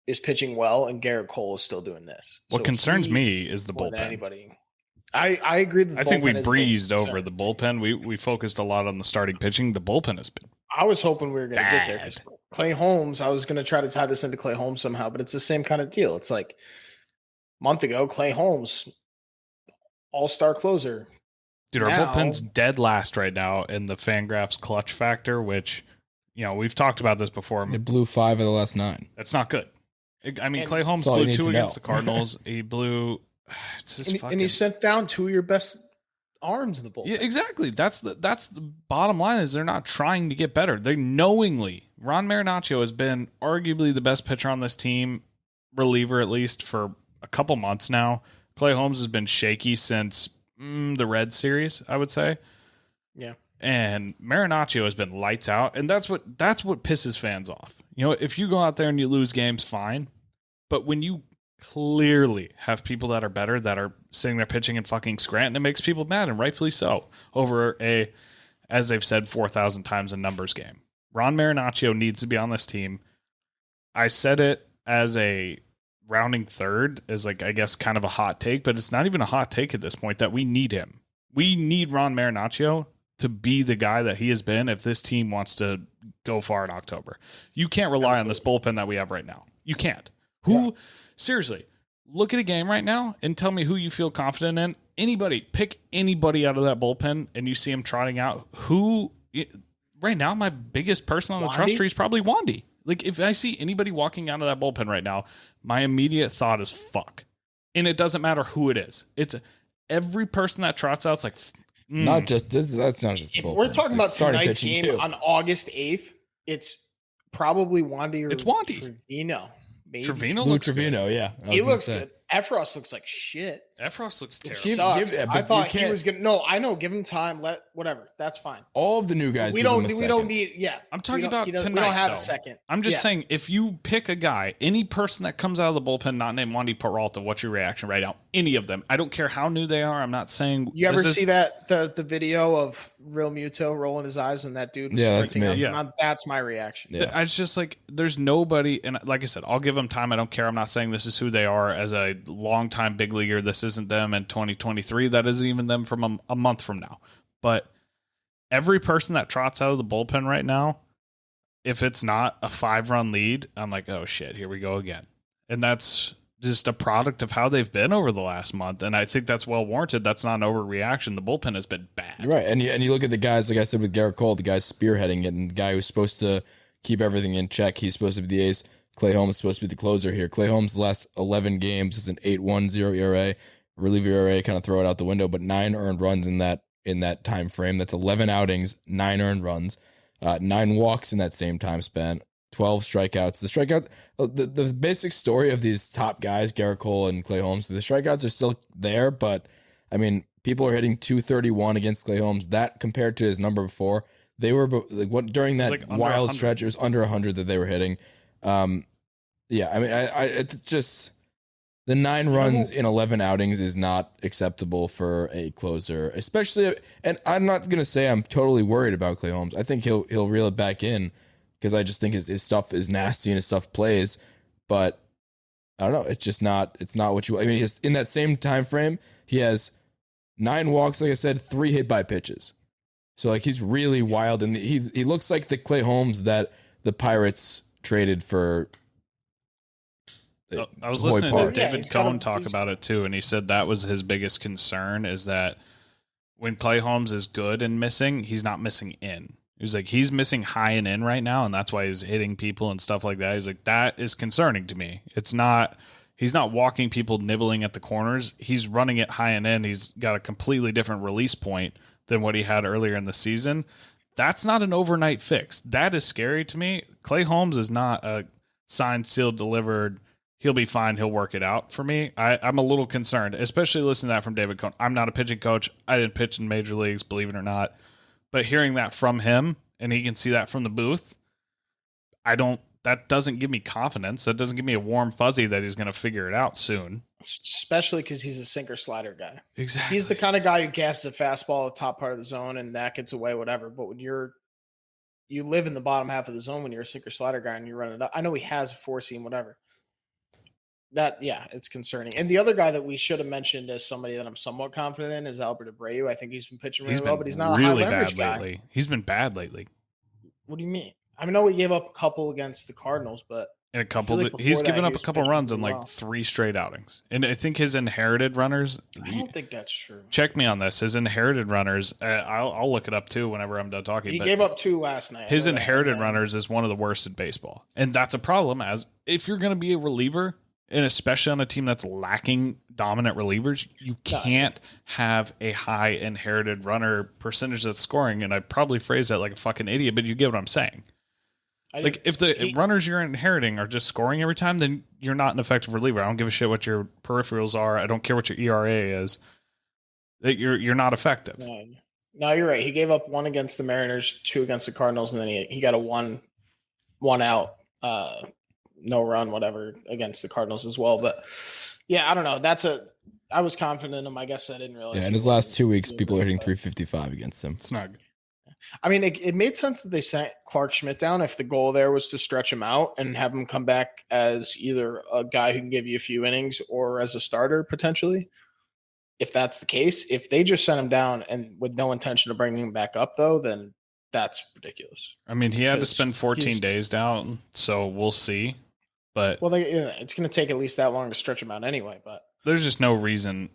Speaker 3: is pitching well and Garrett Cole is still doing this.
Speaker 2: What concerns me is the bullpen.
Speaker 3: Anybody. I agree.
Speaker 2: I think we breezed over the bullpen. We focused a lot on the starting pitching. The bullpen has been.
Speaker 3: I was hoping we were going to get there because Clay Holmes. I was going to try to tie this into Clay Holmes somehow, but it's the same kind of deal. It's like a month ago, Clay Holmes, all-star closer.
Speaker 2: Dude, our bullpen's dead last right now in the Fangraphs clutch factor, which we've talked about this before.
Speaker 1: It blew 5 of the last 9.
Speaker 2: That's not good. Clay Holmes blew 2 against the Cardinals. He blew.
Speaker 3: And he sent down 2 of your best arms in the bullpen.
Speaker 2: Yeah, exactly. That's the bottom line is they're not trying to get better. They knowingly. Ron Marinaccio has been arguably the best pitcher on this team, reliever at least, for a couple months now. Clay Holmes has been shaky since the Red series, I would say.
Speaker 3: Yeah.
Speaker 2: And Marinaccio has been lights out, and that's what pisses fans off. You know, if you go out there and you lose games, fine. But when you clearly have people that are better that are sitting there pitching in fucking Scranton, it makes people mad, and rightfully so, over a, as they've said 4,000 times, a numbers game. Ron Marinaccio needs to be on this team. I said it as a rounding third, as like, I guess, kind of a hot take, but it's not even a hot take at this point that we need him. We need Ron Marinaccio to be the guy that he has been if this team wants to go far in October. You can't rely on this bullpen that we have right now. You can't. Seriously, look at a game right now and tell me who you feel confident in. Anybody, pick anybody out of that bullpen and you see him trotting out. Right now, my biggest person on the trust tree is probably Wandy. Like, if I see anybody walking out of that bullpen right now, my immediate thought is fuck. And it doesn't matter who it is. It's every person that trots out. It's like,
Speaker 1: not just this. That's not just the bullpen.
Speaker 3: We're talking about
Speaker 1: starting
Speaker 3: tonight's
Speaker 1: pitching
Speaker 3: game
Speaker 1: too.
Speaker 3: on August 8th. It's probably Wandy or
Speaker 2: It's Wandy.
Speaker 3: Trevino. Maybe.
Speaker 2: Trevino
Speaker 1: Lou
Speaker 2: looks
Speaker 1: Trevino, yeah.
Speaker 3: He looks good. Efros looks like shit.
Speaker 2: Efros looks terrible.
Speaker 3: Sucks.
Speaker 1: but
Speaker 3: I thought
Speaker 1: you
Speaker 3: he was gonna. No, I know. Give him time. Whatever. That's fine.
Speaker 1: all of the new guys.
Speaker 3: We
Speaker 1: give
Speaker 3: don't.
Speaker 1: him a
Speaker 3: We don't
Speaker 1: second.
Speaker 3: need. Yeah.
Speaker 2: I'm talking about tonight.
Speaker 3: We don't have
Speaker 2: though.
Speaker 3: a second.
Speaker 2: I'm just saying, if you pick a guy, any person that comes out of the bullpen not named Wandy Peralta, what's your reaction right now? Any of them. I don't care how new they are. I'm not saying.
Speaker 3: You ever see that the video of Real Muto rolling his eyes when that dude was
Speaker 1: that's me.
Speaker 3: That's my reaction.
Speaker 1: Yeah.
Speaker 2: It's just like, there's nobody, and like I said, I'll give them time. I don't care. I'm not saying this is who they are as a longtime big leaguer. This isn't them in 2023. That isn't even them from a month from now. But every person that trots out of the bullpen right now, if it's not a 5-run lead, I'm like, oh shit, here we go again. And that's just a product of how they've been over the last month. And I think that's well warranted. That's not an overreaction. The bullpen has been bad.
Speaker 1: You're right. And you look at the guys, like I said, with Garrett Cole, the guy's spearheading it, and the guy who's supposed to keep everything in check. He's supposed to be the ace. Clay Holmes is supposed to be the closer here. Clay Holmes' last 11 games is an 8.10 ERA. Reliever ERA, kind of throw it out the window, but 9 earned runs in that time frame. That's 11 outings, 9 earned runs, 9 walks in that same time span, 12 strikeouts. The strikeouts, the basic story of these top guys, Garrett Cole and Clay Holmes, the strikeouts are still there, but I mean, people are hitting 231 against Clay Holmes. That compared to his number before, they were like during that
Speaker 2: like
Speaker 1: wild
Speaker 2: 100.
Speaker 1: stretch, it was under 100 that they were hitting. Yeah, I mean, it's just the 9 runs in 11 outings is not acceptable for a closer, especially. And I'm not going to say I'm totally worried about Clay Holmes. I think he'll reel it back in because I just think his stuff is nasty and his stuff plays. But I don't know. It's just not. It's not what you. I mean, in that same time frame, he has 9 walks, like I said, 3 hit by pitches. So like he's really wild, and he looks like the Clay Holmes that the Pirates traded for.
Speaker 2: I was listening to David
Speaker 3: he's
Speaker 2: Cohn talk about it too, and he said that was his biggest concern, is that when Clay Holmes is good and missing, he's not missing in. He was like, he's missing high and in right now, and that's why he's hitting people and stuff like that. He's like, that is concerning to me. He's not walking people nibbling at the corners. He's running it high and in. He's got a completely different release point than what he had earlier in the season. That's not an overnight fix. That is scary to me. Clay Holmes is not a signed, sealed, delivered, he'll be fine, he'll work it out for me. I'm a little concerned, especially listening to that from David Cohn. I'm not a pitching coach. I didn't pitch in major leagues, believe it or not. But hearing that from him, and he can see that from the booth, that doesn't give me confidence. That doesn't give me a warm fuzzy that he's going to figure it out soon.
Speaker 3: Especially because he's a sinker slider guy.
Speaker 2: Exactly.
Speaker 3: He's the kind of guy who gasses a fastball at the top part of the zone and that gets away, whatever. But when you live in the bottom half of the zone when you're a sinker slider guy and you run it up. I know he has a 4-seam, whatever. It's concerning. And the other guy that we should have mentioned as somebody that I'm somewhat confident in is Abreu. I think he's been pitching really well, but he's not
Speaker 2: really
Speaker 3: a high leverage
Speaker 2: bad
Speaker 3: guy.
Speaker 2: lately. He's been bad lately.
Speaker 3: What do you mean? I know he gave up a couple against the Cardinals, but
Speaker 2: And a couple,
Speaker 3: like
Speaker 2: he's
Speaker 3: before
Speaker 2: given
Speaker 3: that,
Speaker 2: up
Speaker 3: he
Speaker 2: a
Speaker 3: was
Speaker 2: couple
Speaker 3: pitching
Speaker 2: runs in
Speaker 3: really
Speaker 2: like
Speaker 3: well.
Speaker 2: 3 straight outings. And I think his inherited runners,
Speaker 3: I don't think that's true.
Speaker 2: check me on this. His inherited runners, I'll look it up too whenever I'm done talking.
Speaker 3: He
Speaker 2: but
Speaker 3: gave up 2 last night.
Speaker 2: his inherited runners is one of the worst in baseball. And that's a problem, as if you're going to be a reliever, and especially on a team that's lacking dominant relievers, you can't have a high inherited runner percentage that's scoring. And I probably phrase that like a fucking idiot, but you get what I'm saying. Like if the runners you're inheriting are just scoring every time, then you're not an effective reliever. I don't give a shit what your peripherals are. I don't care what your ERA is. that you're not effective.
Speaker 3: No, you're right. He gave up 1 against the Mariners, 2 against the Cardinals, and then he got a one out, no run, whatever, against the Cardinals as well. But yeah, I don't know. I was confident in him. I guess I didn't realize.
Speaker 1: Yeah, in his last 2 weeks, people are hitting 355 against him.
Speaker 2: It's not good.
Speaker 3: I mean, it made sense that they sent Clark Schmidt down if the goal there was to stretch him out and have him come back as either a guy who can give you a few innings or as a starter potentially. If that's the case, if they just sent him down and with no intention of bringing him back up, though, then that's ridiculous.
Speaker 2: I mean, he had to spend 14 days down, so we'll see. But
Speaker 3: it's going to take at least that long to stretch him out anyway. But
Speaker 2: there's just no reason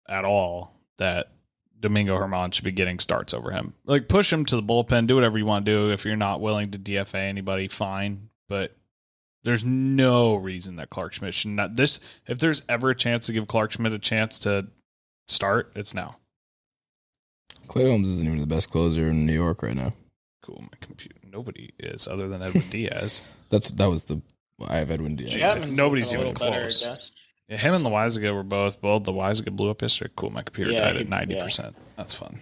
Speaker 2: at all that Domingo Germán should be getting starts over him. Like, push him to the bullpen, do whatever you want to do. If you're not willing to DFA anybody, fine. But there's no reason that Clark Schmidt should not. If there's ever a chance to give Clark Schmidt a chance to start, it's now.
Speaker 1: Clay Holmes isn't even the best closer in New York right now.
Speaker 2: Cool, my computer. Nobody is other than Edwin Diaz.
Speaker 1: I have Edwin Diaz.
Speaker 2: Jesus, nobody's even close. Yeah, him and Loizaga were both. Loizaga blew up yesterday. Cool, my computer died at 90%. Yeah. That's fun.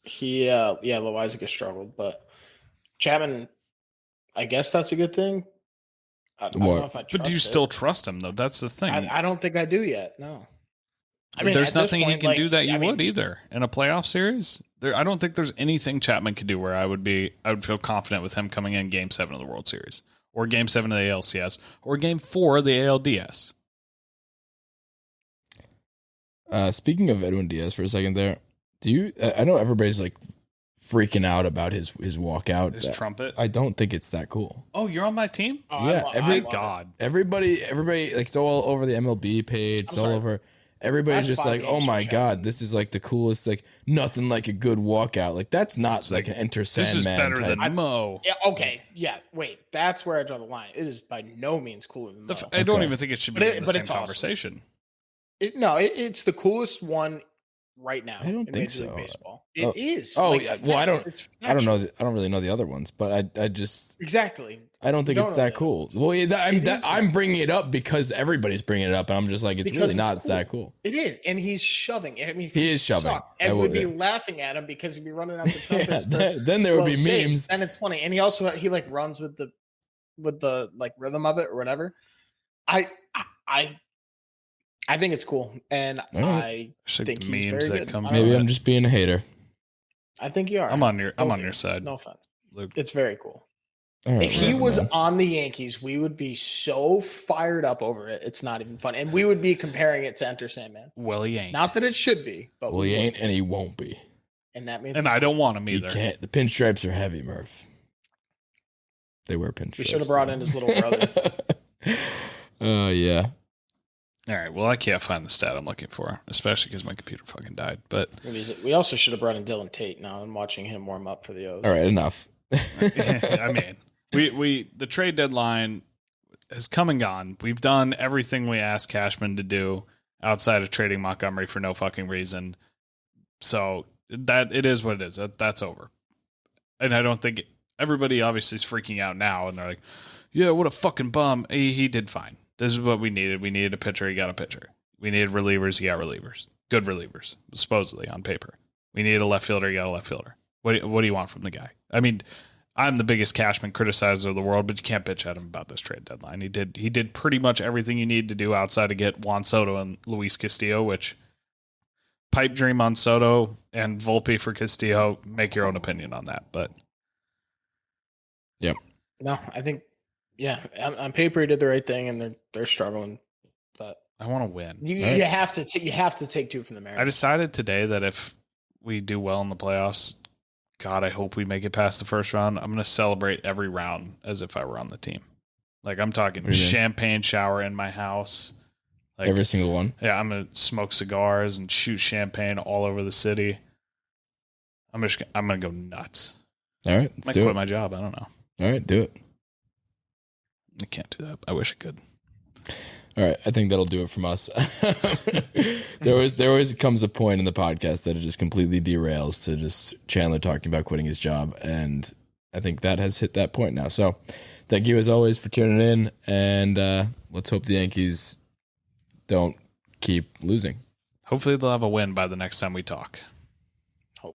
Speaker 3: Loizaga struggled, but Chapman, I guess that's a good thing. I don't know if I trust
Speaker 2: But do you still trust him, though? That's the thing.
Speaker 3: I don't think I do yet, no.
Speaker 2: I mean, there's nothing he can do that you would either in a playoff series. I don't think there's anything Chapman could do where I would feel confident with him coming in Game 7 of the World Series, or Game 7 of the ALCS, or Game 4 of the ALDS.
Speaker 1: Speaking of Edwin Diaz for a second there, I know everybody's like freaking out about his walkout.
Speaker 2: His trumpet?
Speaker 1: I don't think it's that cool.
Speaker 2: Oh, you're on my team?
Speaker 1: Oh, yeah. Everybody, like, it's all over the MLB page. It's all over. Everybody's just like, oh my God, this is like the coolest, like nothing like a good walkout. Like that's not like an Enter Sandman.
Speaker 2: This is better than Mo.
Speaker 3: Yeah, okay. Yeah, wait. That's where I draw the line. It is by no means cooler than Mo.
Speaker 2: I don't even think it should be in the same conversation.
Speaker 3: Awesome. It's the coolest one right now.
Speaker 1: I don't think so.
Speaker 3: Baseball. It is.
Speaker 1: Oh, like, well, I don't know. I don't really know the other ones, but I just
Speaker 3: exactly.
Speaker 1: I don't think it's that cool. Well, I'm bringing it up because everybody's bringing it up, and I'm just like, it's really not that cool.
Speaker 3: It is, and he's shoving. I mean,
Speaker 1: he is shoving.
Speaker 3: And we'd be laughing at him because he'd be running out the trumpets.
Speaker 1: Then there would be memes,
Speaker 3: and it's funny. And he like runs with the like rhythm of it or whatever. I think it's cool, and I think he's very good.
Speaker 1: Maybe I'm just being a hater.
Speaker 3: I think you are.
Speaker 2: I'm on your side.
Speaker 3: No offense.
Speaker 2: Luke.
Speaker 3: It's very cool.
Speaker 1: Right,
Speaker 3: if he was on the Yankees, we would be so fired up over it. It's not even fun. And we would be comparing it to Enter Sandman.
Speaker 2: Well, he ain't.
Speaker 3: Not that it should be, but
Speaker 1: he ain't, and he won't be.
Speaker 3: And that means.
Speaker 2: And I don't want him either.
Speaker 1: He can't. The pinstripes are heavy, Murph. They wear pinstripes.
Speaker 3: We should have brought in his little brother.
Speaker 1: Oh, yeah.
Speaker 2: All right. Well, I can't find the stat I'm looking for, especially because my computer fucking died. But
Speaker 3: we also should have brought in Dylan Tate. Now I'm watching him warm up for the O's.
Speaker 1: All right, enough.
Speaker 2: I mean, the trade deadline has come and gone. We've done everything we asked Cashman to do outside of trading Montgomery for no fucking reason. So that it is what it is. That's over. And I don't think everybody obviously is freaking out now, and they're like, "Yeah, what a fucking bum." He did fine. This is what we needed. We needed a pitcher. He got a pitcher. We needed relievers. He got relievers. Good relievers, supposedly on paper. We needed a left fielder. He got a left fielder. What do you want from the guy? I mean, I'm the biggest Cashman criticizer of the world, but you can't bitch at him about this trade deadline. He did pretty much everything you need to do outside to get Juan Soto and Luis Castillo, which pipe dream on Soto and Volpe for Castillo. Make your own opinion on that, but
Speaker 1: yep.
Speaker 3: No, I think on paper he did the right thing, and they're struggling, but
Speaker 2: I want to win.
Speaker 3: You have to take two from the Mariners.
Speaker 2: I decided today that if we do well in the playoffs, God, I hope we make it past the first round. I'm going to celebrate every round as if I were on the team. Like, I'm talking champagne shower in my house. Like,
Speaker 1: every single one?
Speaker 2: Yeah, I'm going to smoke cigars and shoot champagne all over the city. I'm going to go nuts.
Speaker 1: All right,
Speaker 2: might quit my job. I don't know.
Speaker 1: All right, do it.
Speaker 2: I can't do that. I wish I could.
Speaker 1: All right, I think that'll do it from us. There always comes a point in the podcast that it just completely derails to just Chandler talking about quitting his job, and I think that has hit that point now. So, thank you as always for tuning in, and let's hope the Yankees don't keep losing.
Speaker 2: Hopefully they'll have a win by the next time we talk.